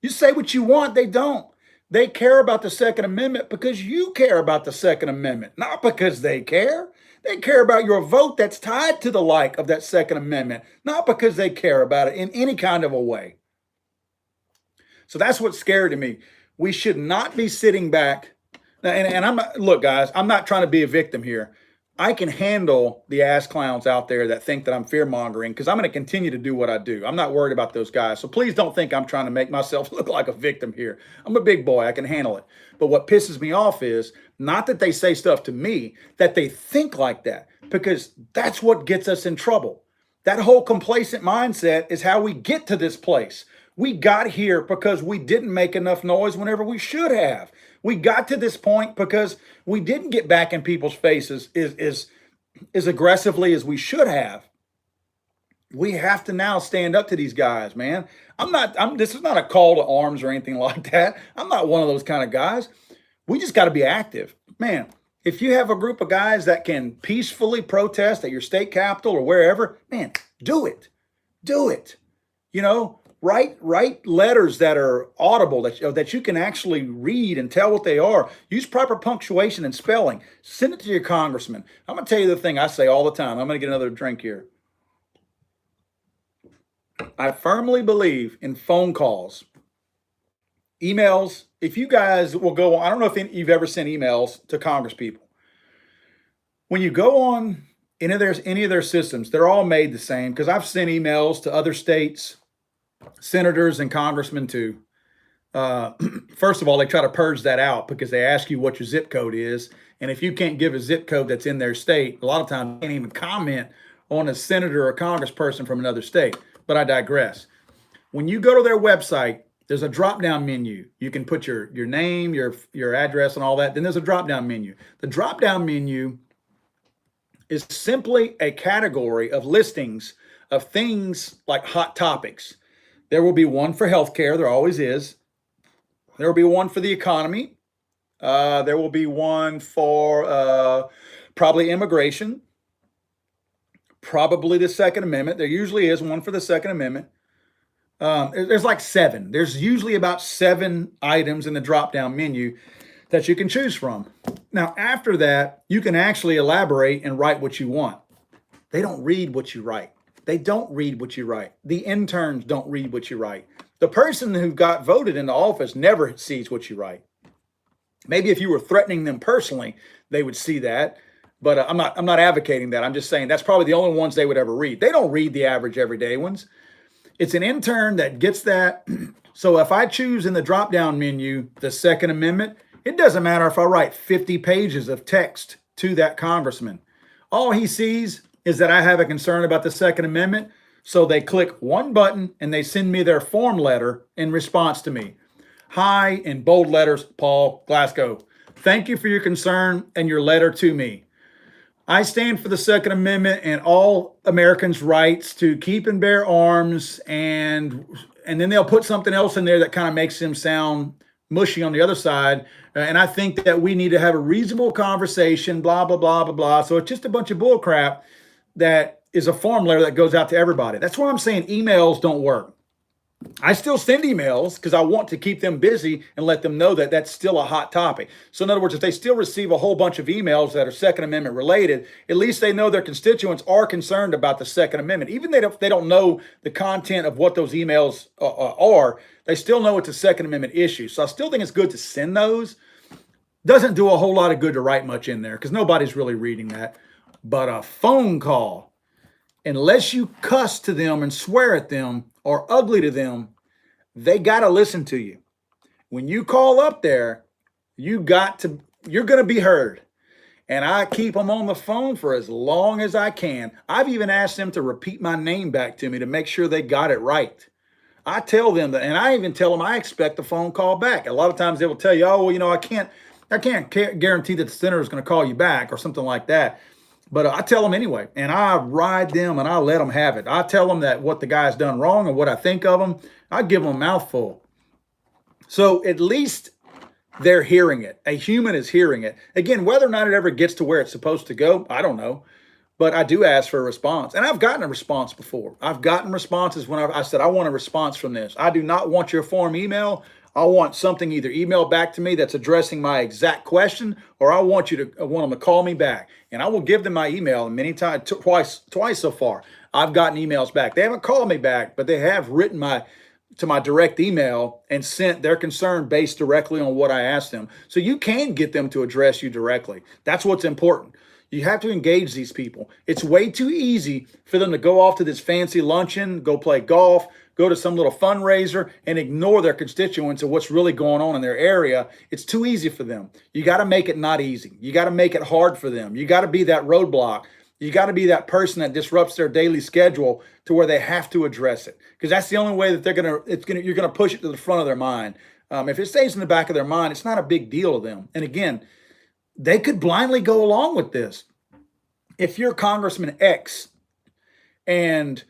You say what you want, they don't. They care about the Second Amendment because you care about the Second Amendment, not because they care. They care about your vote that's tied to the like of that Second Amendment, not because they care about it in any kind of a way. So that's what's scary to me. We should not be sitting back. And I'm not, look, guys, I'm not trying to be a victim here. I can handle the ass clowns out there that think that I'm fear-mongering because I'm going to continue to do what I do. I'm not worried about those guys. So please don't think I'm trying to make myself look like a victim here. I'm a big boy. I can handle it. But what pisses me off is not that they say stuff to me, that they think like that, because that's what gets us in trouble. That whole complacent mindset is how we get to this place. We got here because we didn't make enough noise whenever we should have. We got to this point because we didn't get back in people's faces as aggressively as we should have. We have to now stand up to these guys, man. This is not a call to arms or anything like that. I'm not one of those kind of guys. We just got to be active. Man, if you have a group of guys that can peacefully protest at your state capitol or wherever, man, do it. Do it. You know, write letters that are audible, that you can actually read and tell what they are. Use proper punctuation and spelling. Send it to your congressman. I'm going to tell you the thing I say all the time. I'm going to get another drink here. I firmly believe in phone calls, emails. If you guys will go on, I don't know if you've ever sent emails to Congress people. When you go on any of their systems, they're all made the same, because I've sent emails to other states, senators and congressmen too. First of all, they try to purge that out because they ask you what your zip code is. And if you can't give a zip code that's in their state, a lot of times you can't even comment on a senator or congressperson from another state. But I digress. When you go to their website, there's a drop-down menu. You can put your name, your address, and all that. Then there's a drop-down menu. The drop-down menu is simply a category of listings of things like hot topics. There will be one for healthcare. There always is. There will be one for the economy. There will be one for probably immigration. Probably the Second Amendment. There usually is one for the Second Amendment. There's like 7. There's usually about 7 items in the drop-down menu that you can choose from. Now, after that, you can actually elaborate and write what you want. They don't read what you write. They don't read what you write. The interns don't read what you write. The person who got voted into office never sees what you write. Maybe if you were threatening them personally, they would see that. But I'm not advocating that. I'm just saying that's probably the only ones they would ever read. They don't read the average everyday ones. It's an intern that gets that. So if I choose in the drop-down menu the Second Amendment, it doesn't matter if I write 50 pages of text to that congressman. All he sees is that I have a concern about the Second Amendment. So they click one button and they send me their form letter in response to me. Hi, in bold letters, Paul Glasgow. Thank you for your concern and your letter to me. I stand for the Second Amendment and all Americans' rights to keep and bear arms, and then they'll put something else in there that kind of makes them sound mushy on the other side. And I think that we need to have a reasonable conversation, blah, blah, blah, blah, blah. So it's just a bunch of bull crap that is a form letter that goes out to everybody. That's why I'm saying emails don't work. I still send emails because I want to keep them busy and let them know that that's still a hot topic. So in other words, if they still receive a whole bunch of emails that are Second Amendment related, at least they know their constituents are concerned about the Second Amendment. Even if they don't know the content of what those emails are, they still know it's a Second Amendment issue. So I still think it's good to send those. Doesn't do a whole lot of good to write much in there because nobody's really reading that. But a phone call, unless you cuss to them and swear at them or ugly to them, they got to listen to you. When you call up there, you're going to be heard. And I keep them on the phone for as long as I can. I've even asked them to repeat my name back to me to make sure they got it right. I tell them that, and I even tell them I expect a phone call back. A lot of times they will tell you, oh, well, I can't guarantee that the senator is going to call you back or something like that. But I tell them anyway, and I ride them and I let them have it. I tell them that what the guy's done wrong and what I think of them. I give them a mouthful. So at least they're hearing it. A human is hearing it. Again, whether or not it ever gets to where it's supposed to go, I don't know. But I do ask for a response. And I've gotten a response before. I've gotten responses when I said, I want a response from this. I do not want your form email. I want something either emailed back to me that's addressing my exact question, or I want them to call me back. And I will give them my email many times, twice so far. I've gotten emails back. They haven't called me back, but they have written to my direct email and sent their concern based directly on what I asked them. So you can get them to address you directly. That's what's important. You have to engage these people. It's way too easy for them to go off to this fancy luncheon, go play golf, go to some little fundraiser and ignore their constituents and what's really going on in their area. It's too easy for them. You got to make it not easy. You got to make it hard for them. You got to be that roadblock. You got to be that person that disrupts their daily schedule to where they have to address it. Because that's the only way that you're going to push it to the front of their mind. If it stays in the back of their mind, it's not a big deal to them. And again, they could blindly go along with this. If you're Congressman X and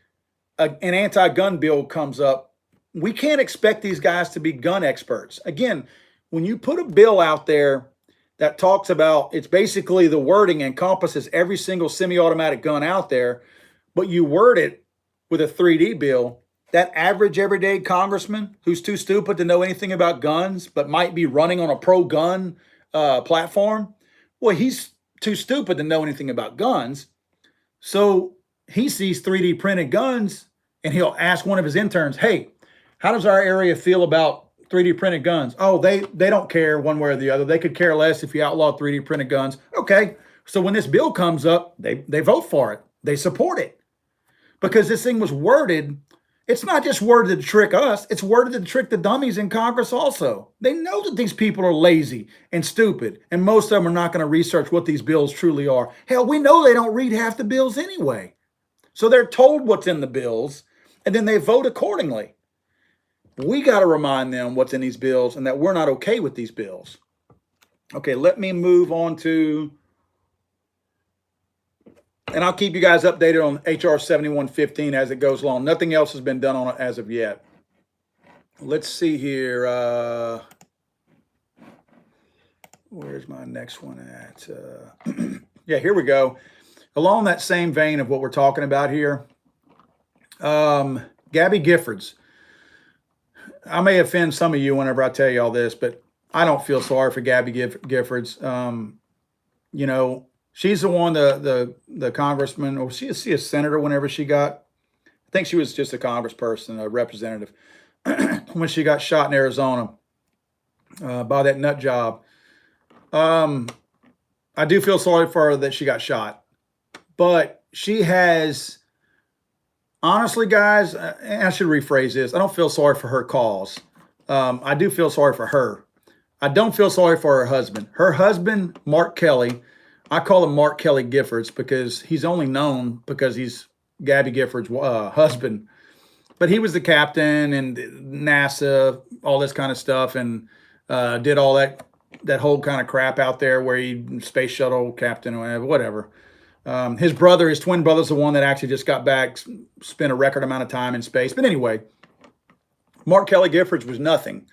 an anti-gun bill comes up, we can't expect these guys to be gun experts. Again, when you put a bill out there that talks about, it's basically the wording encompasses every single semi-automatic gun out there, but you word it with a 3D bill, that average everyday congressman who's too stupid to know anything about guns, but might be running on a pro-gun platform, well, he's too stupid to know anything about guns. So he sees 3D printed guns and he'll ask one of his interns, hey, how does our area feel about 3D printed guns? Oh, they don't care one way or the other. They could care less if you outlaw 3D printed guns. Okay, so when this bill comes up, they vote for it. They support it. Because this thing was worded, it's not just worded to trick us, it's worded to trick the dummies in Congress also. They know that these people are lazy and stupid, and most of them are not going to research what these bills truly are. Hell, we know they don't read half the bills anyway. So they're told what's in the bills, and then they vote accordingly. We got to remind them what's in these bills and that we're not okay with these bills. Okay, let me move on to, and I'll keep you guys updated on HR 7115 as it goes along. Nothing else has been done on it as of yet. Let's see here. Where's my next one at? Yeah, here we go. Along that same vein of what we're talking about here, Gabby Giffords. I may offend some of you whenever I tell you all this, but I don't feel sorry for Gabby Giffords. You know, she's the one, the congressman, or she a senator whenever she got, I think she was just a congressperson, a representative, when she got shot in Arizona by that nut job. I do feel sorry for her that she got shot, but she has, honestly, guys, I should rephrase this. I don't feel sorry for her cause. I do feel sorry for her. I don't feel sorry for her husband. Her husband, Mark Kelly, I call him Mark Kelly Giffords because he's only known because he's Gabby Giffords' husband. But he was the captain and NASA, all this kind of stuff, and did all that whole kind of crap out there where he space shuttle captain or whatever. His brother, his twin brother's the one that actually just got back, spent a record amount of time in space. But anyway, Mark Kelly Giffords was nothing.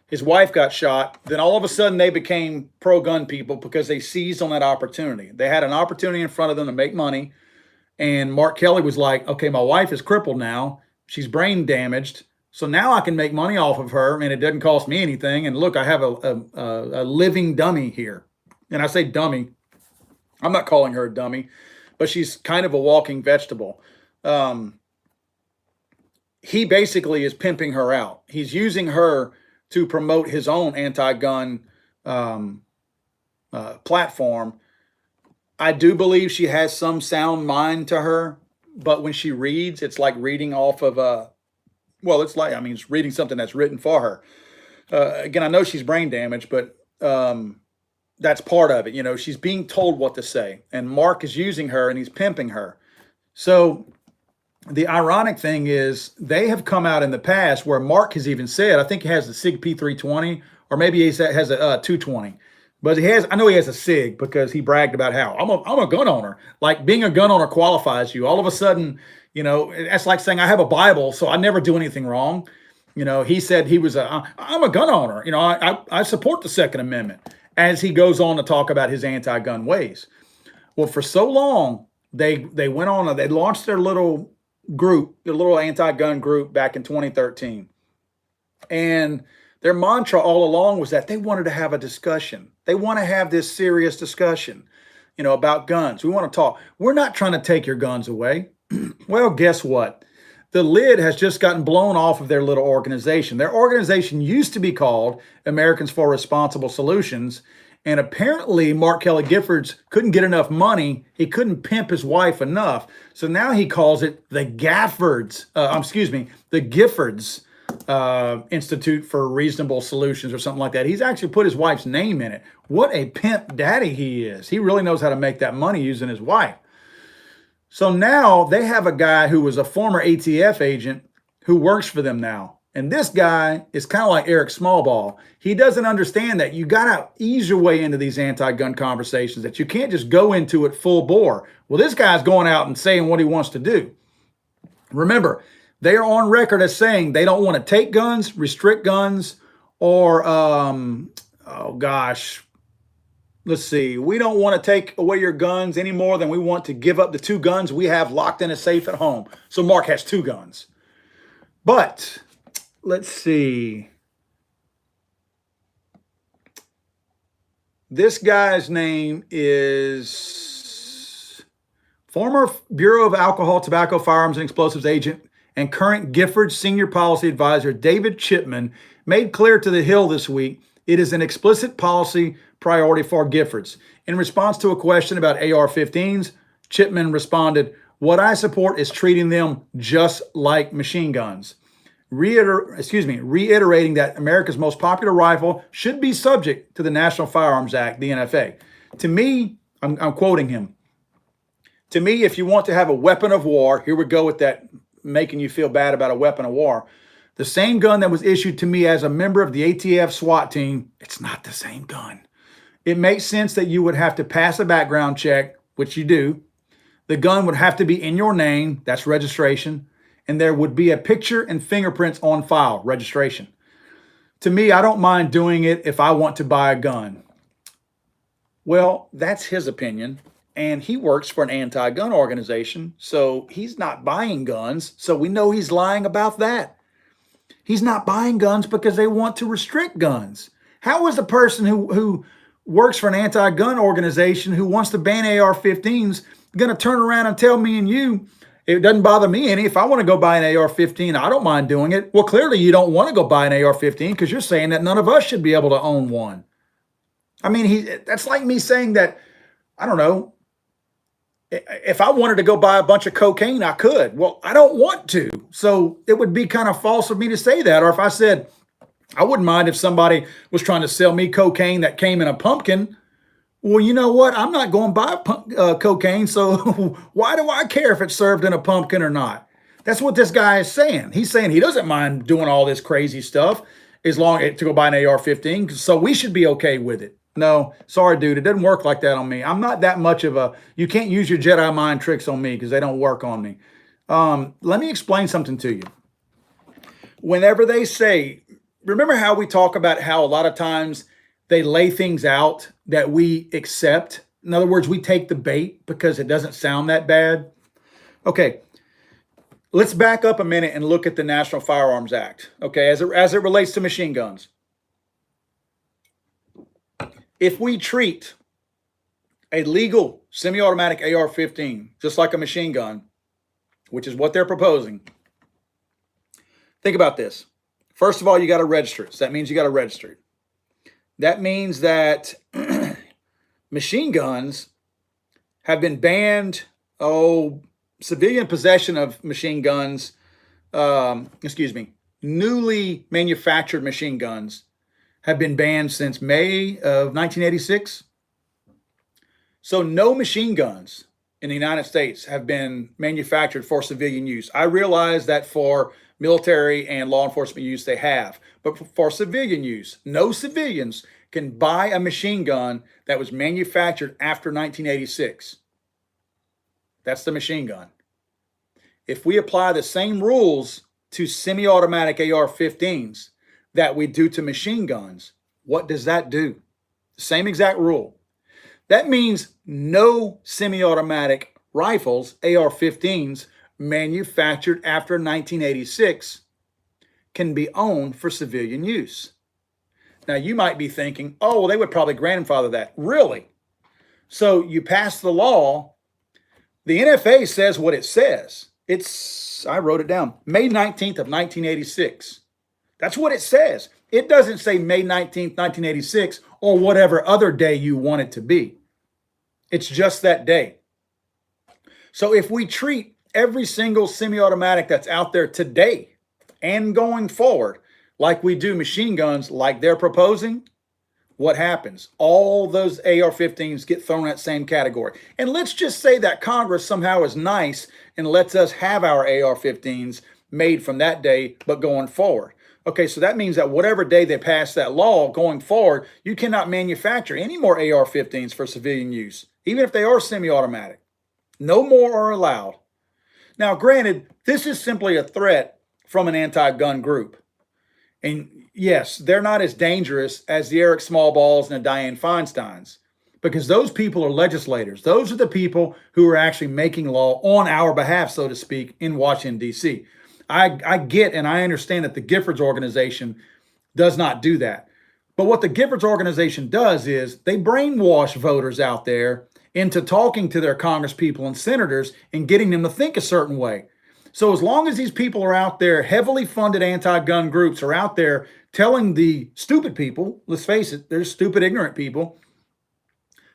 His wife got shot. Then all of a sudden they became pro-gun people because they seized on that opportunity. They had an opportunity in front of them to make money. And Mark Kelly was like, okay, my wife is crippled now. She's brain damaged. So now I can make money off of her and it doesn't cost me anything. And look, I have a living dummy here. And I say dummy. I'm not calling her a dummy, but she's kind of a walking vegetable. He basically is pimping her out. He's using her to promote his own anti-gun platform. I do believe she has some sound mind to her, but when she reads, it's like reading off of well, it's like, I mean, it's reading something that's written for her. Again, I know she's brain damaged, but that's part of it. You know, she's being told what to say, and Mark is using her and he's pimping her. So the ironic thing is they have come out in the past where Mark has even said, I think he has the SIG P320, or maybe he has a 220, but I know he has a SIG because he bragged about how I'm a gun owner. Like being a gun owner qualifies you. All of a sudden, you know, that's like saying I have a Bible, so I never do anything wrong. You know, he said he was I'm a gun owner. You know, I support the Second Amendment, as he goes on to talk about his anti-gun ways. Well, for so long, they went on, they launched their little group, their little anti-gun group back in 2013. And their mantra all along was that they wanted to have a discussion. They want to have this serious discussion, you know, about guns. We want to talk. We're not trying to take your guns away. Well, guess what? The lid has just gotten blown off of their little organization. Their organization used to be called Americans for Responsible Solutions. And apparently Mark Kelly Giffords couldn't get enough money. He couldn't pimp his wife enough. So now he calls it the the Giffords Institute for Reasonable Solutions or something like that. He's actually put his wife's name in it. What a pimp daddy he is. He really knows how to make that money using his wife. So now they have a guy who was a former ATF agent who works for them now. And this guy is kind of like Eric Smallball. He doesn't understand that you got to ease your way into these anti-gun conversations, that you can't just go into it full bore. Well, this guy's going out and saying what he wants to do. Remember, they are on record as saying they don't want to take guns, restrict guns, or, oh gosh, let's see. We don't want to take away your guns any more than we want to give up the 2 guns we have locked in a safe at home. So Mark has 2 guns. But let's see. This guy's name is former Bureau of Alcohol, Tobacco, Firearms, and Explosives agent and current Giffords Senior Policy Advisor David Chipman made clear to The Hill this week it is an explicit policy priority for Giffords. In response to a question about AR-15s, Chipman responded, "What I support is treating them just like machine guns." Reiterating that America's most popular rifle should be subject to the National Firearms Act, the NFA. To me, I'm quoting him. To me, if you want to have a weapon of war, here we go with that making you feel bad about a weapon of war. The same gun that was issued to me as a member of the ATF SWAT team, it's not the same gun. It makes sense that you would have to pass a background check, which you do. The gun would have to be in your name, that's registration, and there would be a picture and fingerprints on file, registration. To me, I don't mind doing it if I want to buy a gun. Well, that's his opinion, and he works for an anti-gun organization, so he's not buying guns, so we know he's lying about that. He's not buying guns because they want to restrict guns. How is the person who works for an anti-gun organization who wants to ban AR-15s going to turn around and tell me and you, it doesn't bother me any. If I want to go buy an AR-15, I don't mind doing it. Well, clearly you don't want to go buy an AR-15 because you're saying that none of us should be able to own one. I mean, that's like me saying that, I don't know, if I wanted to go buy a bunch of cocaine, I could. Well, I don't want to. So it would be kind of false of me to say that. Or if I said, I wouldn't mind if somebody was trying to sell me cocaine that came in a pumpkin. Well, you know what? I'm not going to buy cocaine, so why do I care if it's served in a pumpkin or not? That's what this guy is saying. He's saying he doesn't mind doing all this crazy stuff as long as to go buy an AR-15, so we should be okay with it. No, sorry, dude. It doesn't work like that on me. I'm not that much of a, you can't use your Jedi mind tricks on me because they don't work on me. Let me explain something to you. Whenever they say, remember how we talk about how a lot of times they lay things out that we accept? In other words, we take the bait because it doesn't sound that bad. Okay, let's back up a minute and look at the National Firearms Act, okay, as it relates to machine guns. If we treat a legal semi-automatic AR-15 just like a machine gun, which is what they're proposing, think about this. First of all, you got to register it. So that means you got to register it. That means that machine guns have been banned. Civilian possession of machine guns, newly manufactured machine guns have been banned since May of 1986. So no machine guns in the United States have been manufactured for civilian use. I realize that for military and law enforcement use they have, but for civilian use, no civilians can buy a machine gun that was manufactured after 1986. That's the machine gun. If we apply the same rules to semi-automatic AR-15s that we do to machine guns, what does that do? The same exact rule. That means no semi-automatic rifles, AR-15s, manufactured after 1986 can be owned for civilian use. Now, you might be thinking, oh, well, they would probably grandfather that. Really? So you pass the law. The NFA says what it says. I wrote it down, May 19th of 1986. That's what it says. It doesn't say May 19th, 1986, or whatever other day you want it to be. It's just that day. So if we treat every single semi-automatic that's out there today and going forward like we do machine guns, like they're proposing, what happens? All those AR-15s get thrown in that same category. And let's just say that Congress somehow is nice and lets us have our AR-15s made from that day, but going forward. Okay, so that means that whatever day they pass that law going forward, you cannot manufacture any more AR-15s for civilian use, even if they are semi-automatic. No more are allowed. Now, granted, this is simply a threat from an anti-gun group. And yes, they're not as dangerous as the Eric Smallballs and the Dianne Feinsteins, because those people are legislators. Those are the people who are actually making law on our behalf, so to speak, in Washington, D.C. I get and I understand that the Giffords organization does not do that. But what the Giffords organization does is they brainwash voters out there into talking to their congresspeople and senators and getting them to think a certain way. So as long as these people are out there, heavily funded anti-gun groups are out there telling the stupid people, let's face it, they're stupid, ignorant people,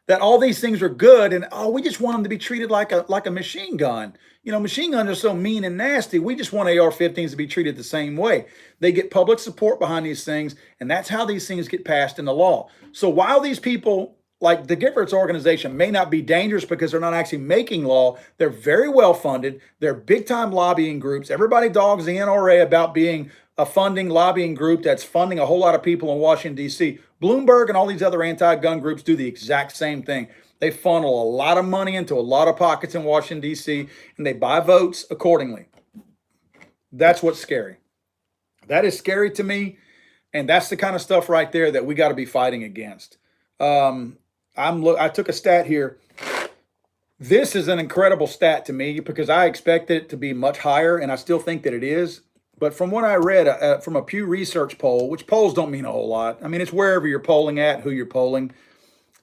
that all these things are good and, oh, we just want them to be treated like a machine gun. You know, machine guns are so mean and nasty. We just want AR-15s to be treated the same way. They get public support behind these things, and that's how these things get passed into law. So while these people, like the Giffords organization, may not be dangerous because they're not actually making law, they're very well funded. They're big-time lobbying groups. Everybody dogs the NRA about being a funding lobbying group that's funding a whole lot of people in Washington, D.C. Bloomberg and all these other anti-gun groups do the exact same thing. They funnel a lot of money into a lot of pockets in Washington, D.C., and they buy votes accordingly. That's what's scary. That is scary to me, and that's the kind of stuff right there that we got to be fighting against. I took a stat here. This is an incredible stat to me because I expected it to be much higher, and I still think that it is. But from what I read from a Pew Research poll, which polls don't mean a whole lot. I mean, it's wherever you're polling at, who you're polling.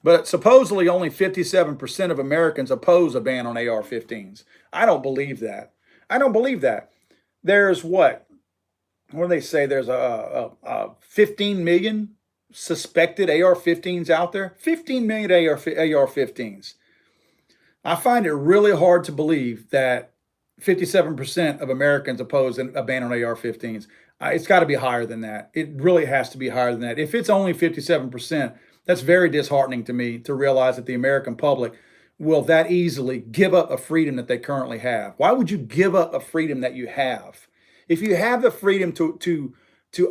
But supposedly only 57% of Americans oppose a ban on AR-15s. I don't believe that. I don't believe that. There's what do they say? There's 15 million suspected AR-15s out there. 15 million AR-15s. I find it really hard to believe that 57% of Americans oppose a ban on AR-15s. It's got to be higher than that. It really has to be higher than that. If it's only 57%, that's very disheartening to me to realize that the American public will that easily give up a freedom that they currently have. Why would you give up a freedom that you have? If you have the freedom to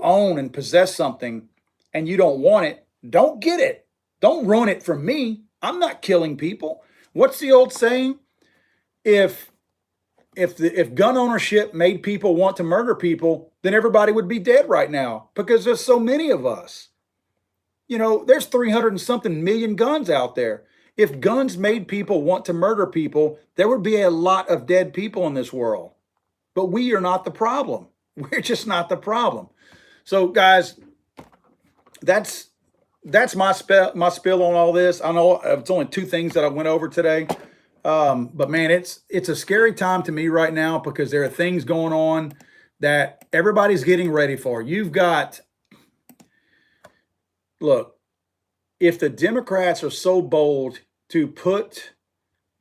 own and possess something and you don't want it, don't get it. Don't ruin it for me. I'm not killing people. What's the old saying? If gun ownership made people want to murder people, then everybody would be dead right now because there's so many of us. You know, there's 300 and something million guns out there. If guns made people want to murder people, there would be a lot of dead people in this world. But we are not the problem. We're just not the problem. So, guys, that's my spill on all this. I know it's only two things that I went over today. But man, it's a scary time to me right now because there are things going on that everybody's getting ready for. Look, if the Democrats are so bold to put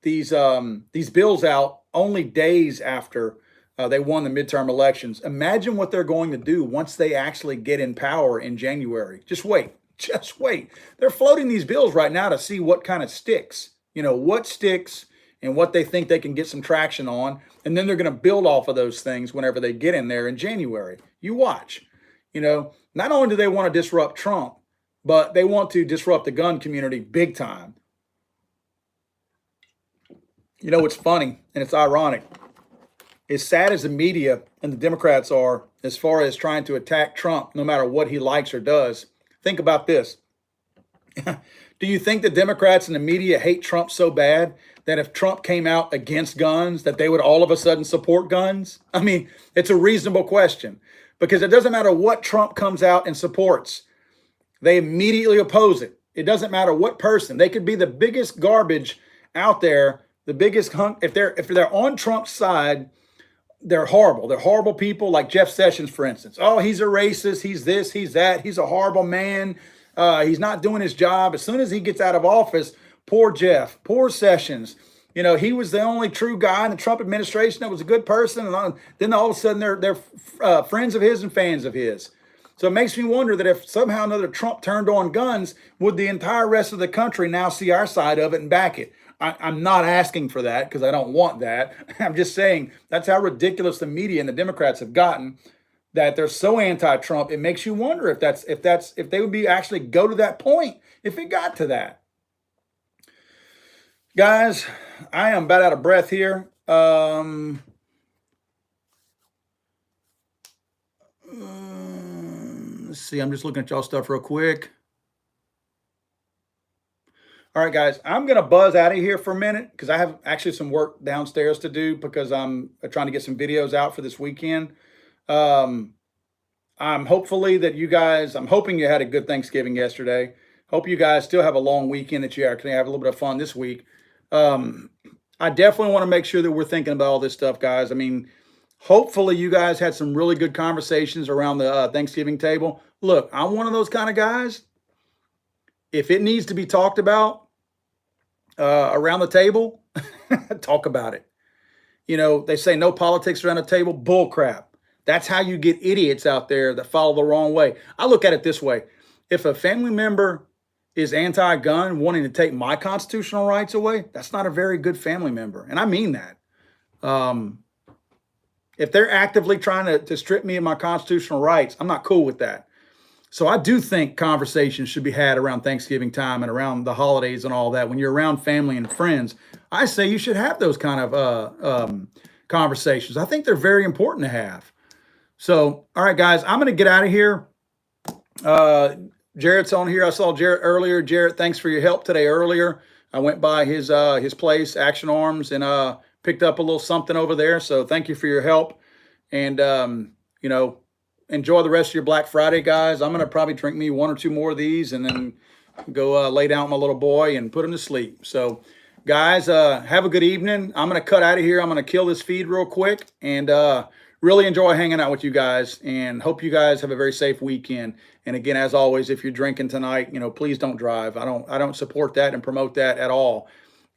these bills out only days after they won the midterm elections, imagine what they're going to do once they actually get in power in January. Just wait. They're floating these bills right now to see what kind of sticks, what sticks and what they think they can get some traction on. And then they're going to build off of those things whenever they get in there in January. You watch, not only do they want to disrupt Trump, but they want to disrupt the gun community big time. It's funny and it's ironic. As sad as the media and the Democrats are as far as trying to attack Trump, no matter what he likes or does, think about this. Do you think the Democrats and the media hate Trump so bad that if Trump came out against guns, that they would all of a sudden support guns? I mean, it's a reasonable question because it doesn't matter what Trump comes out and supports. They immediately oppose it. It doesn't matter what person. They could be the biggest garbage out there, the biggest hunk. If they're on Trump's side, they're horrible. They're horrible people, like Jeff Sessions, for instance. Oh, he's a racist. He's this, he's that. He's a horrible man. He's not doing his job. As soon as he gets out of office, poor Jeff, poor Sessions. He was the only true guy in the Trump administration that was a good person. And then all of a sudden they're friends of his and fans of his. So it makes me wonder that if somehow another Trump turned on guns, would the entire rest of the country now see our side of it and back it? I'm not asking for that because I don't want that. I'm just saying that's how ridiculous the media and the Democrats have gotten. that they're so anti-Trump, it makes you wonder if they would be actually go to that point if it got to that. Guys, I am about out of breath here. Let's see. I'm just looking at y'all stuff real quick. All right, guys, I'm going to buzz out of here for a minute because I have actually some work downstairs to do because I'm trying to get some videos out for this weekend. I'm hopefully that you guys, I'm hoping you had a good Thanksgiving yesterday. Hope you guys still have a long weekend that you can have a little bit of fun this week. I definitely want to make sure that we're thinking about all this stuff, guys. I mean, hopefully you guys had some really good conversations around the Thanksgiving table. Look, I'm one of those kind of guys. If it needs to be talked about around the table, talk about it. You know, they say no politics around the table. Bull crap. That's how you get idiots out there that follow the wrong way. I look at it this way. If a family member is anti-gun, wanting to take my constitutional rights away, that's not a very good family member. And I mean that. If they're actively trying to strip me of my constitutional rights, I'm not cool with that. So I do think conversations should be had around Thanksgiving time and around the holidays and all that. When you're around family and friends, I say you should have those kind of conversations. I think they're very important to have. So, all right, guys, I'm going to get out of here. Jarrett's on here. I saw Jarrett earlier. Jarrett, thanks for your help today earlier. I went by his place, Action Arms, and picked up a little something over there. So thank you for your help. And, you know, enjoy the rest of your Black Friday, guys. I'm going to probably drink me one or two more of these and then go lay down with my little boy and put him to sleep. So, guys, have a good evening. I'm going to cut out of here. I'm going to kill this feed real quick and really enjoy hanging out with you guys and hope you guys have a very safe weekend. And again, as always, if you're drinking tonight, you know, please don't drive. I don't support that and promote that at all.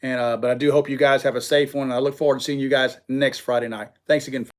And but I do hope you guys have a safe one. And I look forward to seeing you guys next Friday night. Thanks again.